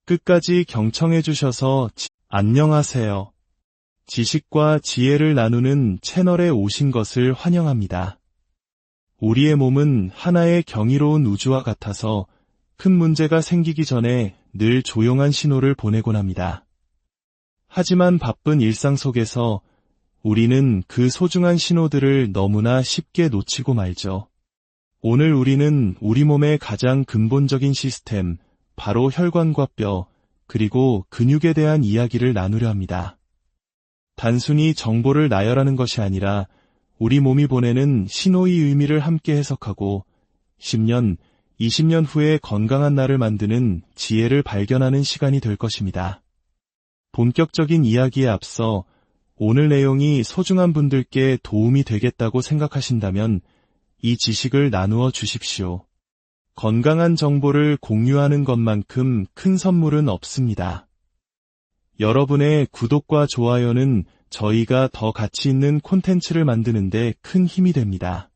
끝까지 경청해 주셔서 안녕하세요. 지식과 지혜를 나누는 채널에 오신 것을 환영합니다. 우리의 몸은 하나의 경이로운 우주와 같아서 큰 문제가 생기기 전에 늘 조용한 신호를 보내곤 합니다. 하지만 바쁜 일상 속에서 우리는 그 소중한 신호들을 너무나 쉽게 놓치고 말죠. 오늘 우리는 우리 몸의 가장 근본적인 시스템, 바로 혈관과 뼈, 그리고 근육에 대한 이야기를 나누려 합니다. 단순히 정보를 나열하는 것이 아니라 우리 몸이 보내는 신호의 의미를 함께 해석하고 10년, 20년 후에 건강한 나를 만드는 지혜를 발견하는 시간이 될 것입니다. 본격적인 이야기에 앞서 오늘 내용이 소중한 분들께 도움이 되겠다고 생각하신다면 이 지식을 나누어 주십시오. 건강한 정보를 공유하는 것만큼 큰 선물은 없습니다. 여러분의 구독과 좋아요는 저희가 더 가치 있는 콘텐츠를 만드는데 큰 힘이 됩니다.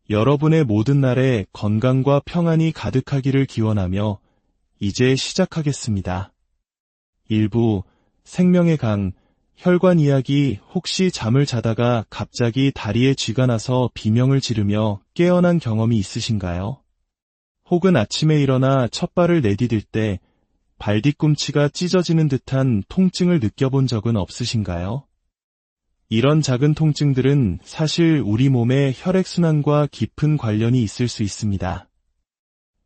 여러분의 모든 날에 건강과 평안이 가득하기를 기원하며 이제 시작하겠습니다. 1부 생명의 강 혈관 이야기. 혹시 잠을 자다가 갑자기 다리에 쥐가 나서 비명을 지르며 깨어난 경험이 있으신가요? 혹은 아침에 일어나 첫 발을 내디딜 때 발 뒤꿈치가 찢어지는 듯한 통증을 느껴본 적은 없으신가요? 이런 작은 통증들은 사실 우리 몸의 혈액순환과 깊은 관련이 있을 수 있습니다.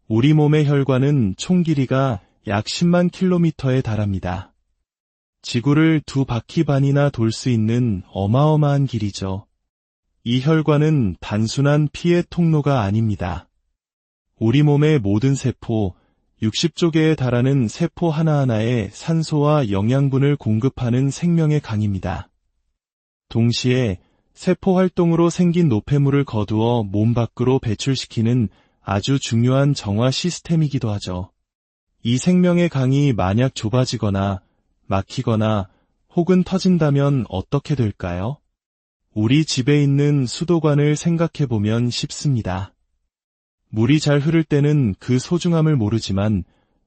우리 몸의 혈관은 총 길이가 약 10만 킬로미터에 달합니다. 지구를 2바퀴 반이나 돌 수 있는 어마어마한 길이죠. 이 혈관은 단순한 피의 통로가 아닙니다. 우리 몸의 모든 세포, 60조 개에 달하는 세포 하나하나에 산소와 영양분을 공급하는 생명의 강입니다. 동시에 세포 활동으로 생긴 노폐물을 거두어 몸 밖으로 배출시키는 아주 중요한 정화 시스템이기도 하죠. 이 생명의 강이 만약 좁아지거나 막히거나 혹은 터진다면 어떻게 될까요? 우리 집에 있는 수도관을 생각해보면 쉽습니다. 물이 잘 흐를 때는 그 소중함을 모르지만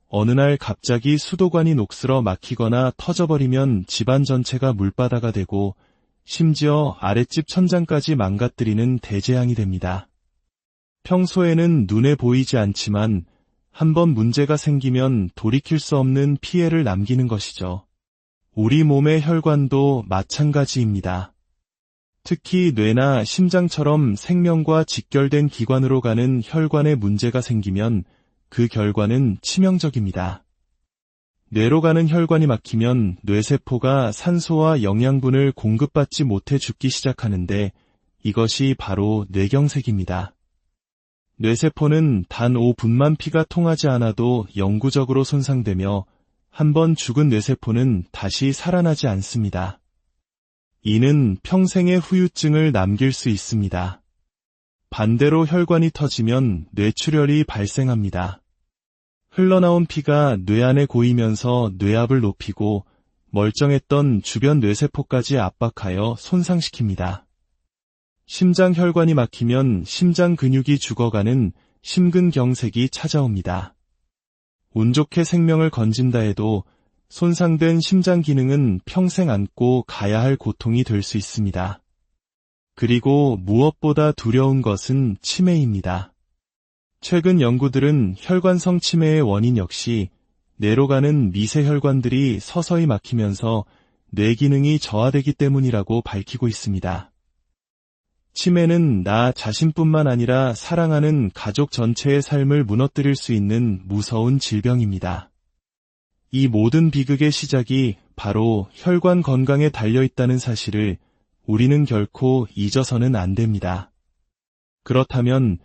어느 날 갑자기 수도관이 녹슬어 막히거나 터져버리면 집안 전체가 물바다가 되고 심지어 아랫집 천장까지 망가뜨리는 대재앙이 됩니다. 평소에는 눈에 보이지 않지만 한번 문제가 생기면 돌이킬 수 없는 피해를 남기는 것이죠. 우리 몸의 혈관도 마찬가지입니다. 특히 뇌나 심장처럼 생명과 직결된 기관으로 가는 혈관에 문제가 생기면 그 결과는 치명적입니다. 뇌로 가는 혈관이 막히면 뇌세포가 산소와 영양분을 공급받지 못해 죽기 시작하는데 이것이 바로 뇌경색입니다. 뇌세포는 단 5분만 피가 통하지 않아도 영구적으로 손상되며 한번 죽은 뇌세포는 다시 살아나지 않습니다. 이는 평생의 후유증을 남길 수 있습니다. 반대로 혈관이 터지면 뇌출혈이 발생합니다. 흘러나온 피가 뇌 안에 고이면서 뇌압을 높이고 멀쩡했던 주변 뇌세포까지 압박하여 손상시킵니다. 심장 혈관이 막히면 심장 근육이 죽어가는 심근경색이 찾아옵니다. 운 좋게 생명을 건진다 해도 손상된 심장 기능은 평생 안고 가야 할 고통이 될 수 있습니다. 그리고 무엇보다 두려운 것은 치매입니다. 최근 연구들은 혈관성 치매의 원인 역시 뇌로 가는 미세혈관들이 서서히 막히면서 뇌 기능이 저하되기 때문이라고 밝히고 있습니다. 치매는 나 자신뿐만 아니라 사랑하는 가족 전체의 삶을 무너뜨릴 수 있는 무서운 질병입니다. 이 모든 비극의 시작이 바로 혈관 건강에 달려있다는 사실을 우리는 결코 잊어서는 안 됩니다. 그렇다면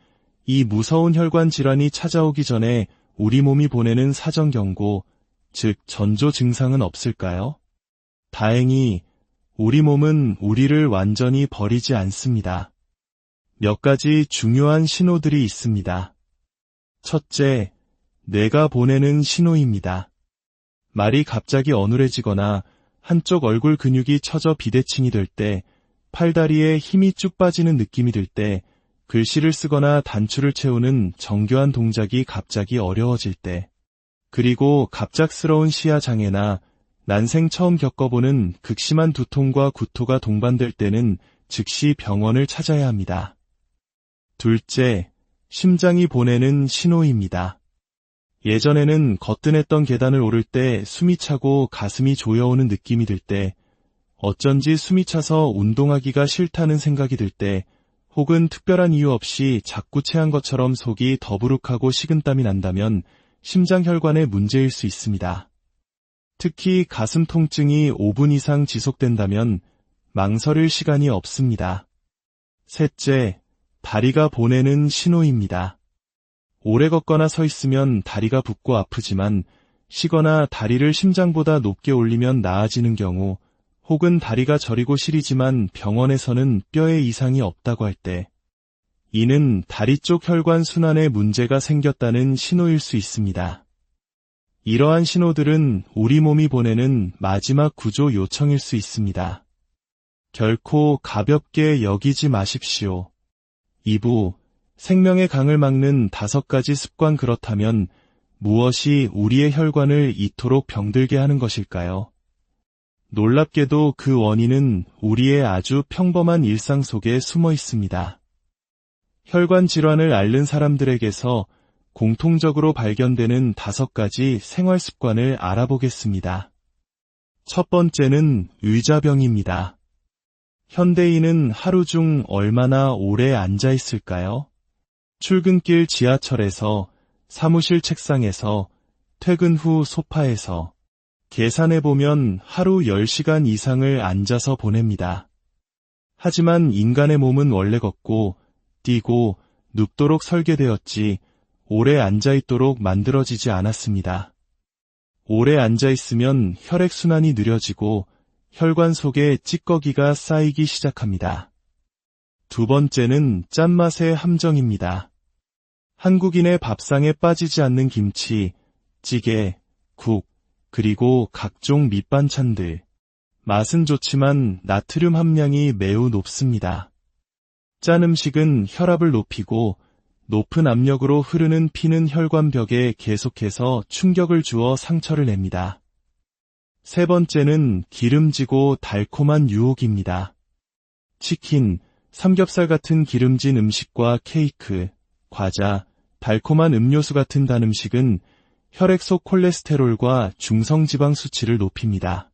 이 무서운 혈관 질환이 찾아오기 전에 우리 몸이 보내는 사전 경고, 즉 전조 증상은 없을까요? 다행히 우리 몸은 우리를 완전히 버리지 않습니다. 몇 가지 중요한 신호들이 있습니다. 첫째, 뇌가 보내는 신호입니다. 말이 갑자기 어눌해지거나 한쪽 얼굴 근육이 처져 비대칭이 될 때, 팔다리에 힘이 쭉 빠지는 느낌이 들 때, 글씨를 쓰거나 단추를 채우는 정교한 동작이 갑자기 어려워질 때, 그리고 갑작스러운 시야 장애나 난생 처음 겪어보는 극심한 두통과 구토가 동반될 때는 즉시 병원을 찾아야 합니다. 둘째, 심장이 보내는 신호입니다. 예전에는 거뜬했던 계단을 오를 때 숨이 차고 가슴이 조여오는 느낌이 들 때, 어쩐지 숨이 차서 운동하기가 싫다는 생각이 들 때, 혹은 특별한 이유 없이 자꾸 체한 것처럼 속이 더부룩하고 식은땀이 난다면 심장혈관의 문제일 수 있습니다. 특히 가슴 통증이 5분 이상 지속된다면 망설일 시간이 없습니다. 셋째, 다리가 보내는 신호입니다. 오래 걷거나 서 있으면 다리가 붓고 아프지만 쉬거나 다리를 심장보다 높게 올리면 나아지는 경우, 혹은 다리가 저리고 시리지만 병원에서는 뼈에 이상이 없다고 할 때, 이는 다리 쪽 혈관 순환에 문제가 생겼다는 신호일 수 있습니다. 이러한 신호들은 우리 몸이 보내는 마지막 구조 요청일 수 있습니다. 결코 가볍게 여기지 마십시오. 2부, 생명의 강을 막는 5가지 습관. 그렇다면 무엇이 우리의 혈관을 이토록 병들게 하는 것일까요? 놀랍게도 그 원인은 우리의 아주 평범한 일상 속에 숨어 있습니다. 혈관 질환을 앓는 사람들에게서 공통적으로 발견되는 5가지 생활 습관을 알아보겠습니다. 첫 번째는 의자병입니다. 현대인은 하루 중 얼마나 오래 앉아 있을까요? 출근길 지하철에서, 사무실 책상에서, 퇴근 후 소파에서, 계산해보면 하루 10시간 이상을 앉아서 보냅니다. 하지만 인간의 몸은 원래 걷고, 뛰고, 눕도록 설계되었지 오래 앉아있도록 만들어지지 않았습니다. 오래 앉아있으면 혈액순환이 느려지고 혈관 속에 찌꺼기가 쌓이기 시작합니다. 두 번째는 짠맛의 함정입니다. 한국인의 밥상에 빠지지 않는 김치, 찌개, 국, 그리고 각종 밑반찬들. 맛은 좋지만 나트륨 함량이 매우 높습니다. 짠 음식은 혈압을 높이고 높은 압력으로 흐르는 피는 혈관벽에 계속해서 충격을 주어 상처를 냅니다. 세 번째는 기름지고 달콤한 유혹입니다. 치킨, 삼겹살 같은 기름진 음식과 케이크, 과자, 달콤한 음료수 같은 단 음식은 혈액 속 콜레스테롤과 중성지방 수치를 높입니다.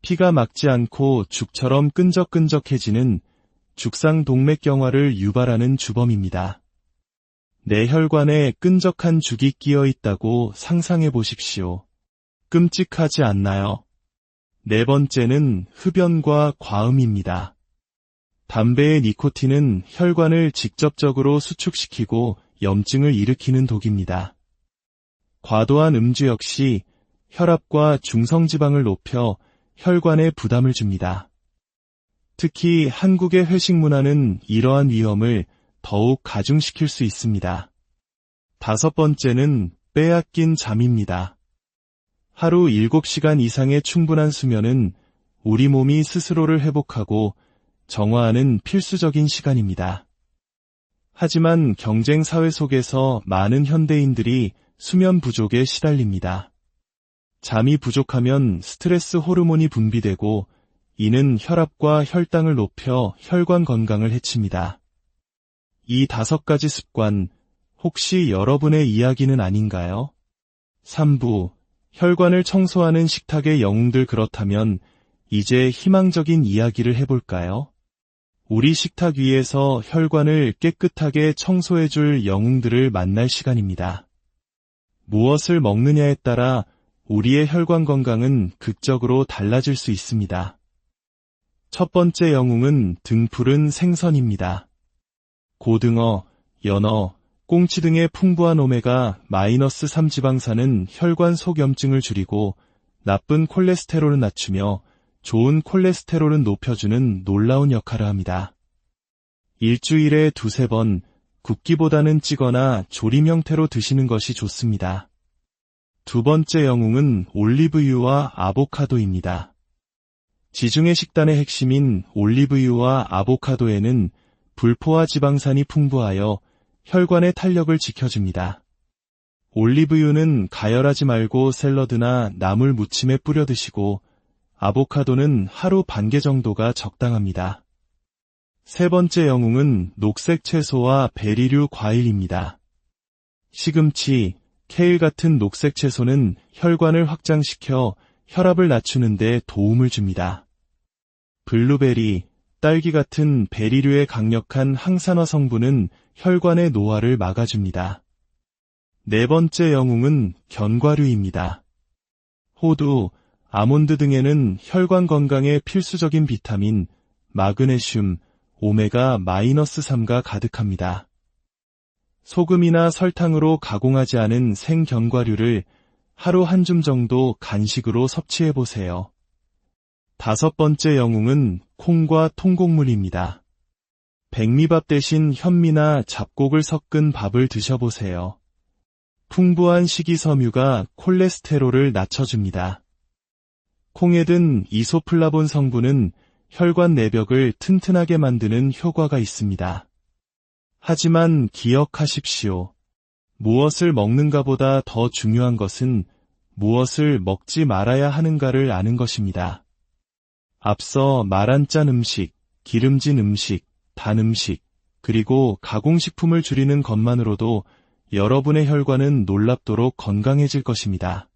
피가 막지 않고 죽처럼 끈적끈적해지는 죽상동맥경화를 유발하는 주범입니다. 내 혈관에 끈적한 죽이 끼어 있다고 상상해 보십시오. 끔찍하지 않나요? 네 번째는 흡연과 과음입니다. 담배의 니코틴은 혈관을 직접적으로 수축시키고 염증을 일으키는 독입니다. 과도한 음주 역시 혈압과 중성지방을 높여 혈관에 부담을 줍니다. 특히 한국의 회식 문화는 이러한 위험을 더욱 가중시킬 수 있습니다. 다섯 번째는 빼앗긴 잠입니다. 하루 7시간 이상의 충분한 수면은 우리 몸이 스스로를 회복하고 정화하는 필수적인 시간입니다. 하지만 경쟁 사회 속에서 많은 현대인들이 수면 부족에 시달립니다. 잠이 부족하면 스트레스 호르몬이 분비되고 이는 혈압과 혈당을 높여 혈관 건강을 해칩니다. 이 5가지 습관, 혹시 여러분의 이야기는 아닌가요? 3부, 혈관을 청소하는 식탁의 영웅들. 그렇다면 이제 희망적인 이야기를 해볼까요? 우리 식탁 위에서 혈관을 깨끗하게 청소해줄 영웅들을 만날 시간입니다. 무엇을 먹느냐에 따라 우리의 혈관 건강은 극적으로 달라질 수 있습니다. 첫 번째 영웅은 등푸른 생선입니다. 고등어, 연어, 꽁치 등의 풍부한 오메가-3 지방산은 혈관 속염증을 줄이고 나쁜 콜레스테롤을 낮추며 좋은 콜레스테롤은 높여주는 놀라운 역할을 합니다. 일주일에 2-3번 굽기보다는 찌거나 조림 형태로 드시는 것이 좋습니다. 두 번째 영웅은 올리브유와 아보카도입니다. 지중해 식단의 핵심인 올리브유와 아보카도에는 불포화 지방산이 풍부하여 혈관의 탄력을 지켜줍니다. 올리브유는 가열하지 말고 샐러드나 나물 무침에 뿌려 드시고 아보카도는 하루 반 개 정도가 적당합니다. 세 번째 영웅은 녹색 채소와 베리류 과일입니다. 시금치, 케일 같은 녹색 채소는 혈관을 확장시켜 혈압을 낮추는 데 도움을 줍니다. 블루베리, 딸기 같은 베리류의 강력한 항산화 성분은 혈관의 노화를 막아줍니다. 네 번째 영웅은 견과류입니다. 호두, 아몬드 등에는 혈관 건강에 필수적인 비타민, 마그네슘, 오메가-3가 가득합니다. 소금이나 설탕으로 가공하지 않은 생견과류를 하루 한 줌 정도 간식으로 섭취해보세요. 다섯 번째 영웅은 콩과 통곡물입니다. 백미밥 대신 현미나 잡곡을 섞은 밥을 드셔보세요. 풍부한 식이섬유가 콜레스테롤을 낮춰줍니다. 콩에 든 이소플라본 성분은 혈관 내벽을 튼튼하게 만드는 효과가 있습니다. 하지만 기억하십시오. 무엇을 먹는가보다 더 중요한 것은 무엇을 먹지 말아야 하는가를 아는 것입니다. 앞서 말한 짠 음식, 기름진 음식, 단 음식, 그리고 가공식품을 줄이는 것만으로도 여러분의 혈관은 놀랍도록 건강해질 것입니다.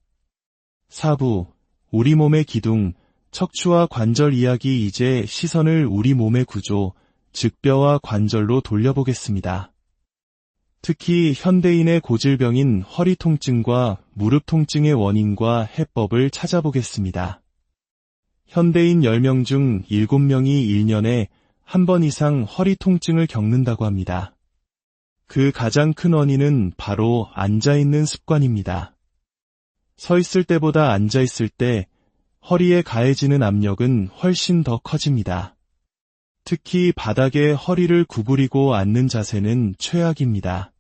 4부, 우리 몸의 기둥, 척추와 관절 이야기. 이제 시선을 우리 몸의 구조, 즉 뼈와 관절로 돌려보겠습니다. 특히 현대인의 고질병인 허리 통증과 무릎 통증의 원인과 해법을 찾아보겠습니다. 현대인 10명 중 7명이 1년에 한 번 이상 허리 통증을 겪는다고 합니다. 그 가장 큰 원인은 바로 앉아있는 습관입니다. 서 있을 때보다 앉아있을 때 허리에 가해지는 압력은 훨씬 더 커집니다. 특히 바닥에 허리를 구부리고 앉는 자세는 최악입니다.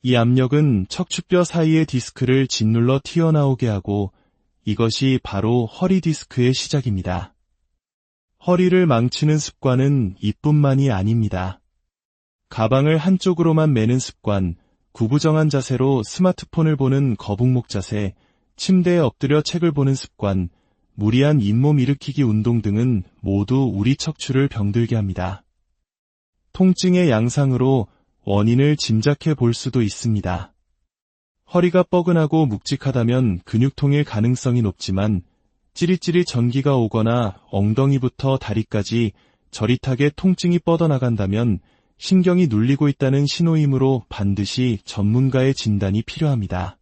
이 압력은 척추뼈 사이의 디스크를 짓눌러 튀어나오게 하고 이것이 바로 허리 디스크의 시작입니다. 허리를 망치는 습관은 이뿐만이 아닙니다. 가방을 한쪽으로만 매는 습관, 구부정한 자세로 스마트폰을 보는 거북목 자세, 침대에 엎드려 책을 보는 습관, 무리한 잇몸 일으키기 운동 등은 모두 우리 척추를 병들게 합니다. 통증의 양상으로 원인을 짐작해 볼 수도 있습니다. 허리가 뻐근하고 묵직하다면 근육통일 가능성이 높지만 찌릿찌릿 전기가 오거나 엉덩이부터 다리까지 저릿하게 통증이 뻗어나간다면 신경이 눌리고 있다는 신호이므로 반드시 전문가의 진단이 필요합니다.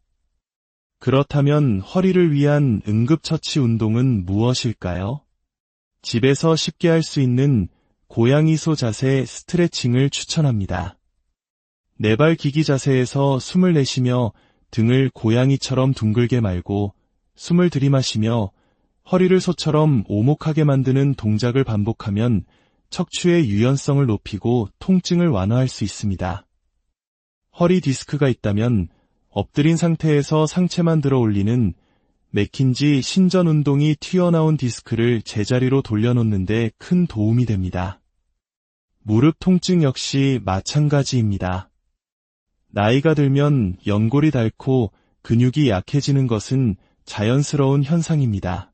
그렇다면 허리를 위한 응급처치 운동은 무엇일까요? 집에서 쉽게 할 수 있는 고양이소 자세 스트레칭을 추천합니다. 네발 기기 자세에서 숨을 내쉬며 등을 고양이처럼 둥글게 말고 숨을 들이마시며 허리를 소처럼 오목하게 만드는 동작을 반복하면 척추의 유연성을 높이고 통증을 완화할 수 있습니다. 허리 디스크가 있다면 엎드린 상태에서 상체만 들어 올리는 맥킨지 신전 운동이 튀어나온 디스크를 제자리로 돌려놓는 데 큰 도움이 됩니다. 무릎 통증 역시 마찬가지입니다. 나이가 들면 연골이 닳고 근육이 약해지는 것은 자연스러운 현상입니다.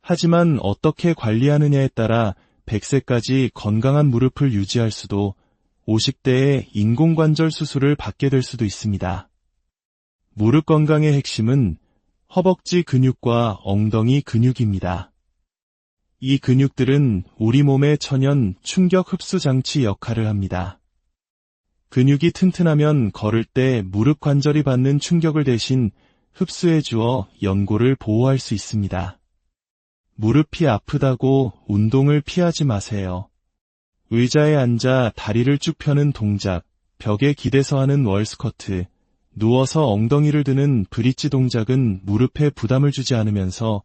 하지만 어떻게 관리하느냐에 따라 100세까지 건강한 무릎을 유지할 수도 50대에 인공관절 수술을 받게 될 수도 있습니다. 무릎 건강의 핵심은 허벅지 근육과 엉덩이 근육입니다. 이 근육들은 우리 몸의 천연 충격 흡수 장치 역할을 합니다. 근육이 튼튼하면 걸을 때 무릎 관절이 받는 충격을 대신 흡수해 주어 연골을 보호할 수 있습니다. 무릎이 아프다고 운동을 피하지 마세요. 의자에 앉아 다리를 쭉 펴는 동작, 벽에 기대서 하는 월스쿼트, 누워서 엉덩이를 드는 브릿지 동작은 무릎에 부담을 주지 않으면서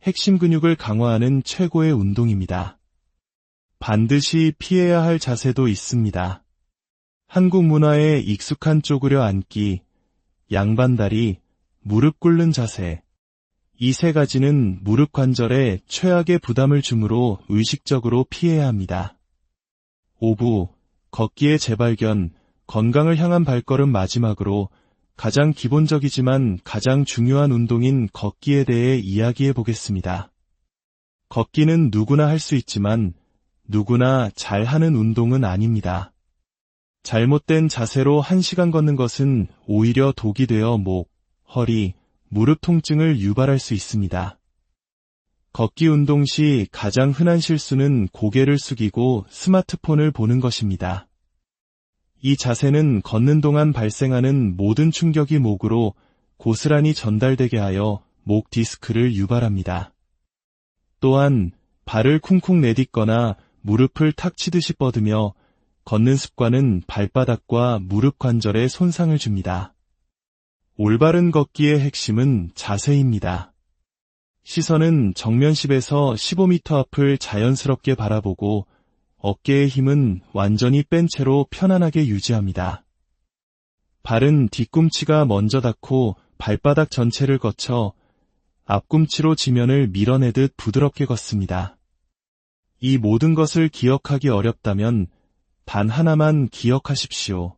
핵심 근육을 강화하는 최고의 운동입니다. 반드시 피해야 할 자세도 있습니다. 한국 문화에 익숙한 쪼그려 앉기, 양반다리, 무릎 꿇는 자세. 이 세 가지는 무릎 관절에 최악의 부담을 주므로 의식적으로 피해야 합니다. 5부, 걷기의 재발견, 건강을 향한 발걸음. 마지막으로 가장 기본적이지만 가장 중요한 운동인 걷기에 대해 이야기해 보겠습니다. 걷기는 누구나 할 수 있지만 누구나 잘하는 운동은 아닙니다. 잘못된 자세로 1시간 걷는 것은 오히려 독이 되어 목, 허리, 무릎 통증을 유발할 수 있습니다. 걷기 운동 시 가장 흔한 실수는 고개를 숙이고 스마트폰을 보는 것입니다. 이 자세는 걷는 동안 발생하는 모든 충격이 목으로 고스란히 전달되게 하여 목 디스크를 유발합니다. 또한 발을 쿵쿵 내딛거나 무릎을 탁 치듯이 뻗으며 걷는 습관은 발바닥과 무릎 관절에 손상을 줍니다. 올바른 걷기의 핵심은 자세입니다. 시선은 정면 10에서 15m 앞을 자연스럽게 바라보고 어깨의 힘은 완전히 뺀 채로 편안하게 유지합니다. 발은 뒤꿈치가 먼저 닿고 발바닥 전체를 거쳐 앞꿈치로 지면을 밀어내듯 부드럽게 걷습니다. 이 모든 것을 기억하기 어렵다면 단 하나만 기억하십시오.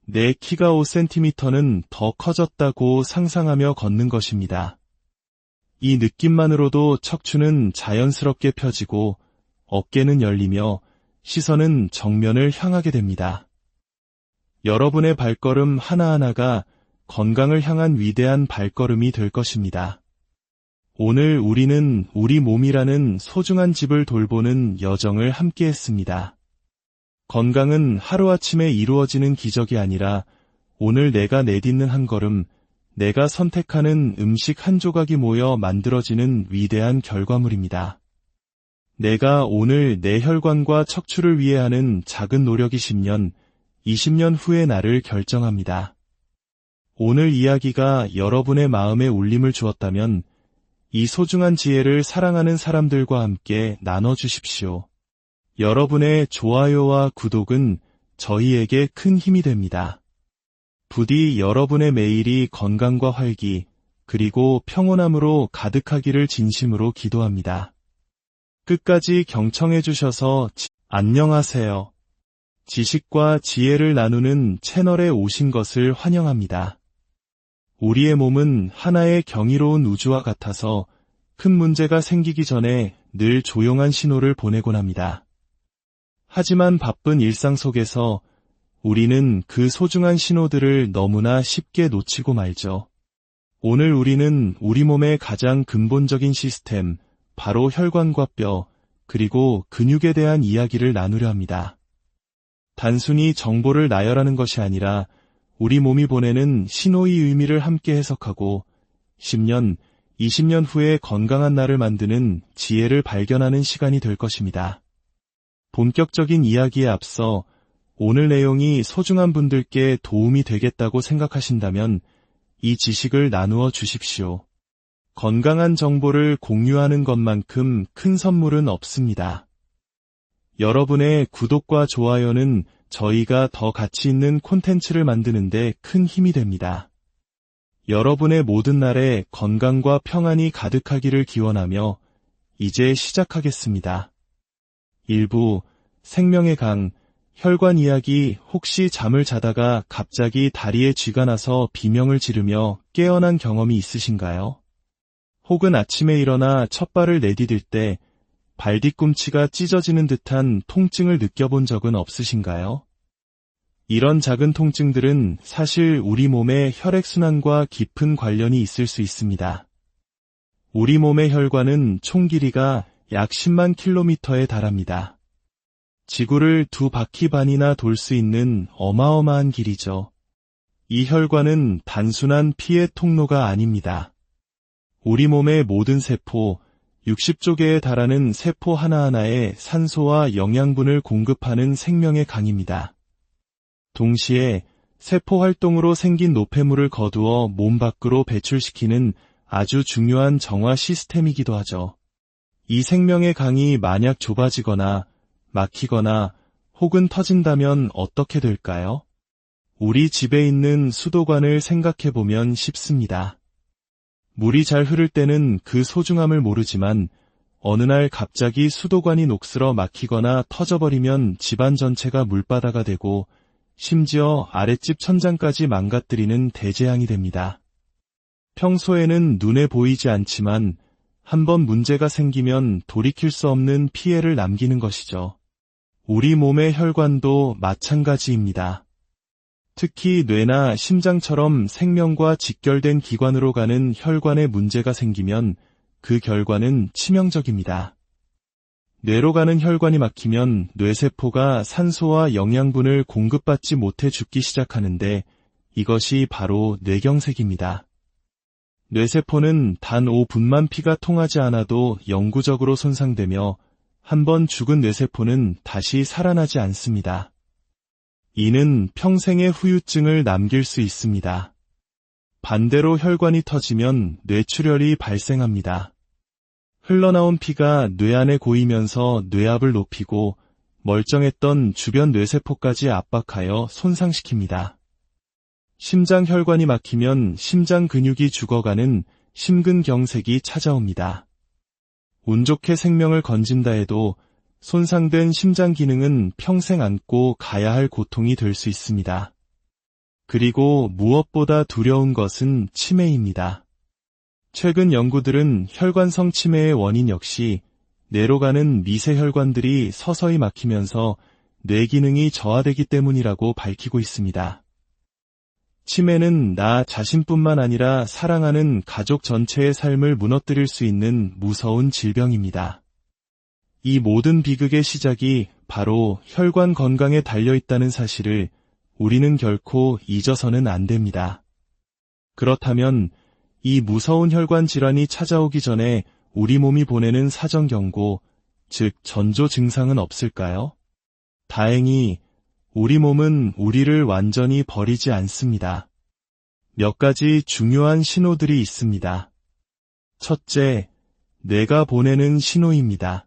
내 키가 5cm는 더 커졌다고 상상하며 걷는 것입니다. 이 느낌만으로도 척추는 자연스럽게 펴지고 어깨는 열리며 시선은 정면을 향하게 됩니다. 여러분의 발걸음 하나하나가 건강을 향한 위대한 발걸음이 될 것입니다. 오늘 우리는 우리 몸이라는 소중한 집을 돌보는 여정을 함께 했습니다. 건강은 하루아침에 이루어지는 기적이 아니라 오늘 내가 내딛는 한 걸음, 내가 선택하는 음식 한 조각이 모여 만들어지는 위대한 결과물입니다. 내가 오늘 내 혈관과 척추를 위해 하는 작은 노력이 10년, 20년 후의 나를 결정합니다. 오늘 이야기가 여러분의 마음에 울림을 주었다면 이 소중한 지혜를 사랑하는 사람들과 함께 나눠주십시오. 여러분의 좋아요와 구독은 저희에게 큰 힘이 됩니다. 부디 여러분의 매일이 건강과 활기, 그리고 평온함으로 가득하기를 진심으로 기도합니다. 끝까지 경청해 주셔서 안녕하세요. 지식과 지혜를 나누는 채널에 오신 것을 환영합니다. 우리의 몸은 하나의 경이로운 우주와 같아서 큰 문제가 생기기 전에 늘 조용한 신호를 보내곤 합니다. 하지만 바쁜 일상 속에서 우리는 그 소중한 신호들을 너무나 쉽게 놓치고 말죠. 오늘 우리는 우리 몸의 가장 근본적인 시스템, 바로 혈관과 뼈, 그리고 근육에 대한 이야기를 나누려 합니다. 단순히 정보를 나열하는 것이 아니라 우리 몸이 보내는 신호의 의미를 함께 해석하고 10년, 20년 후에 건강한 나를 만드는 지혜를 발견하는 시간이 될 것입니다. 본격적인 이야기에 앞서 오늘 내용이 소중한 분들께 도움이 되겠다고 생각하신다면 이 지식을 나누어 주십시오. 건강한 정보를 공유하는 것만큼 큰 선물은 없습니다. 여러분의 구독과 좋아요는 저희가 더 가치 있는 콘텐츠를 만드는데 큰 힘이 됩니다. 여러분의 모든 날에 건강과 평안이 가득하기를 기원하며 이제 시작하겠습니다. 1부 생명의 강 혈관 이야기. 혹시 잠을 자다가 갑자기 다리에 쥐가 나서 비명을 지르며 깨어난 경험이 있으신가요? 혹은 아침에 일어나 첫 발을 내디딜 때 발 뒤꿈치가 찢어지는 듯한 통증을 느껴본 적은 없으신가요? 이런 작은 통증들은 사실 우리 몸의 혈액순환과 깊은 관련이 있을 수 있습니다. 우리 몸의 혈관은 총 길이가 약 10만 킬로미터에 달합니다. 지구를 2바퀴 반이나 돌 수 있는 어마어마한 길이죠. 이 혈관은 단순한 피의 통로가 아닙니다. 우리 몸의 모든 세포, 60조 개에 달하는 세포 하나하나에 산소와 영양분을 공급하는 생명의 강입니다. 동시에 세포 활동으로 생긴 노폐물을 거두어 몸 밖으로 배출시키는 아주 중요한 정화 시스템이기도 하죠. 이 생명의 강이 만약 좁아지거나 막히거나 혹은 터진다면 어떻게 될까요? 우리 집에 있는 수도관을 생각해보면 쉽습니다. 물이 잘 흐를 때는 그 소중함을 모르지만 어느 날 갑자기 수도관이 녹슬어 막히거나 터져버리면 집안 전체가 물바다가 되고 심지어 아랫집 천장까지 망가뜨리는 대재앙이 됩니다. 평소에는 눈에 보이지 않지만 한번 문제가 생기면 돌이킬 수 없는 피해를 남기는 것이죠. 우리 몸의 혈관도 마찬가지입니다. 특히 뇌나 심장처럼 생명과 직결된 기관으로 가는 혈관에 문제가 생기면 그 결과는 치명적입니다. 뇌로 가는 혈관이 막히면 뇌세포가 산소와 영양분을 공급받지 못해 죽기 시작하는데 이것이 바로 뇌경색입니다. 뇌세포는 단 5분만 피가 통하지 않아도 영구적으로 손상되며 한번 죽은 뇌세포는 다시 살아나지 않습니다. 이는 평생의 후유증을 남길 수 있습니다. 반대로 혈관이 터지면 뇌출혈이 발생합니다. 흘러나온 피가 뇌 안에 고이면서 뇌압을 높이고 멀쩡했던 주변 뇌세포까지 압박하여 손상시킵니다. 심장혈관이 막히면 심장 근육이 죽어가는 심근경색이 찾아옵니다. 운 좋게 생명을 건진다 해도 손상된 심장 기능은 평생 안고 가야 할 고통이 될 수 있습니다. 그리고 무엇보다 두려운 것은 치매입니다. 최근 연구들은 혈관성 치매의 원인 역시 뇌로 가는 미세혈관들이 서서히 막히면서 뇌 기능이 저하되기 때문이라고 밝히고 있습니다. 치매는 나 자신뿐만 아니라 사랑하는 가족 전체의 삶을 무너뜨릴 수 있는 무서운 질병입니다. 이 모든 비극의 시작이 바로 혈관 건강에 달려있다는 사실을 우리는 결코 잊어서는 안 됩니다. 그렇다면 이 무서운 혈관 질환이 찾아오기 전에 우리 몸이 보내는 사전 경고, 즉 전조 증상은 없을까요? 다행히 우리 몸은 우리를 완전히 버리지 않습니다. 몇 가지 중요한 신호들이 있습니다. 첫째, 뇌가 보내는 신호입니다.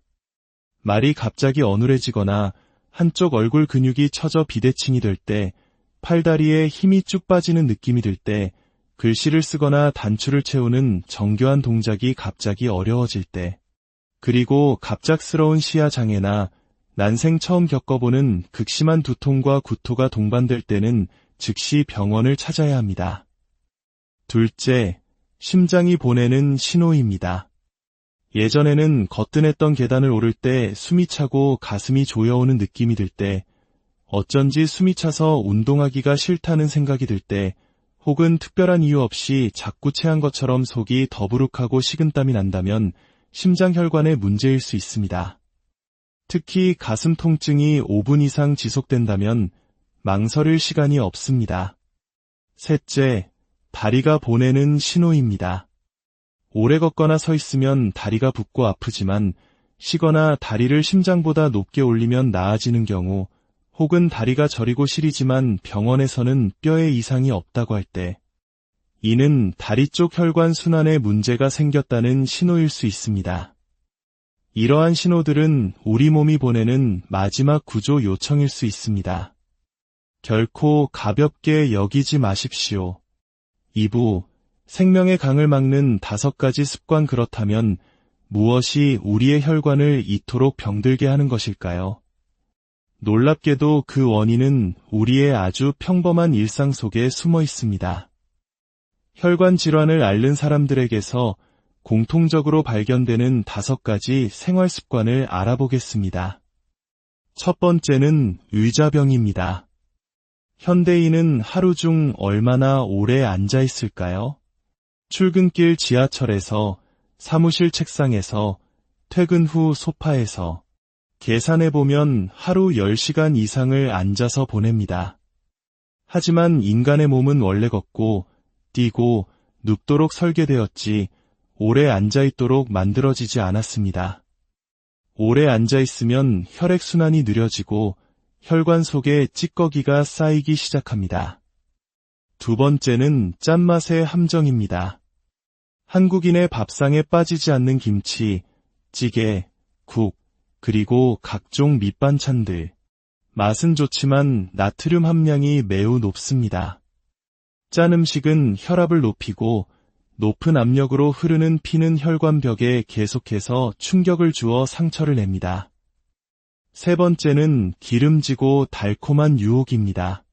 말이 갑자기 어눌해지거나 한쪽 얼굴 근육이 처져 비대칭이 될 때, 팔다리에 힘이 쭉 빠지는 느낌이 들 때, 글씨를 쓰거나 단추를 채우는 정교한 동작이 갑자기 어려워질 때, 그리고 갑작스러운 시야 장애나 난생 처음 겪어보는 극심한 두통과 구토가 동반될 때는 즉시 병원을 찾아야 합니다. 둘째, 심장이 보내는 신호입니다. 예전에는 거뜬했던 계단을 오를 때 숨이 차고 가슴이 조여오는 느낌이 들 때, 어쩐지 숨이 차서 운동하기가 싫다는 생각이 들 때, 혹은 특별한 이유 없이 자꾸 체한 것처럼 속이 더부룩하고 식은땀이 난다면 심장혈관의 문제일 수 있습니다. 특히 가슴 통증이 5분 이상 지속된다면 망설일 시간이 없습니다. 셋째, 다리가 보내는 신호입니다. 오래 걷거나 서 있으면 다리가 붓고 아프지만 쉬거나 다리를 심장보다 높게 올리면 나아지는 경우, 혹은 다리가 저리고 시리지만 병원에서는 뼈에 이상이 없다고 할 때, 이는 다리 쪽 혈관 순환에 문제가 생겼다는 신호일 수 있습니다. 이러한 신호들은 우리 몸이 보내는 마지막 구조 요청일 수 있습니다. 결코 가볍게 여기지 마십시오. 2부, 생명의 강을 막는 5가지 습관. 그렇다면 무엇이 우리의 혈관을 이토록 병들게 하는 것일까요? 놀랍게도 그 원인은 우리의 아주 평범한 일상 속에 숨어 있습니다. 혈관 질환을 앓는 사람들에게서 공통적으로 발견되는 5가지 생활 습관을 알아보겠습니다. 첫 번째는 의자병입니다. 현대인은 하루 중 얼마나 오래 앉아 있을까요? 출근길 지하철에서, 사무실 책상에서, 퇴근 후 소파에서, 계산해보면 하루 10시간 이상을 앉아서 보냅니다. 하지만 인간의 몸은 원래 걷고, 뛰고, 눕도록 설계되었지 오래 앉아있도록 만들어지지 않았습니다. 오래 앉아있으면 혈액순환이 느려지고 혈관 속에 찌꺼기가 쌓이기 시작합니다. 두 번째는 짠맛의 함정입니다. 한국인의 밥상에 빠지지 않는 김치, 찌개, 국, 그리고 각종 밑반찬들. 맛은 좋지만 나트륨 함량이 매우 높습니다. 짠 음식은 혈압을 높이고 높은 압력으로 흐르는 피는 혈관벽에 계속해서 충격을 주어 상처를 냅니다. 세 번째는 기름지고 달콤한 유혹입니다.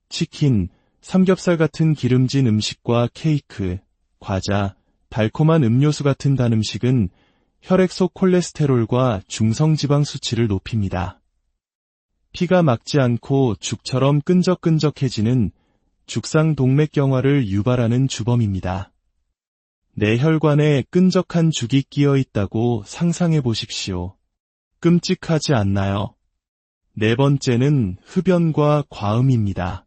치킨, 삼겹살 같은 기름진 음식과 케이크, 과자, 달콤한 음료수 같은 단 음식은 혈액 속 콜레스테롤과 중성지방 수치를 높입니다. 피가 막지 않고 죽처럼 끈적끈적해지는 죽상동맥경화를 유발하는 주범입니다. 내 혈관에 끈적한 죽이 끼어 있다고 상상해 보십시오. 끔찍하지 않나요? 네 번째는 흡연과 과음입니다.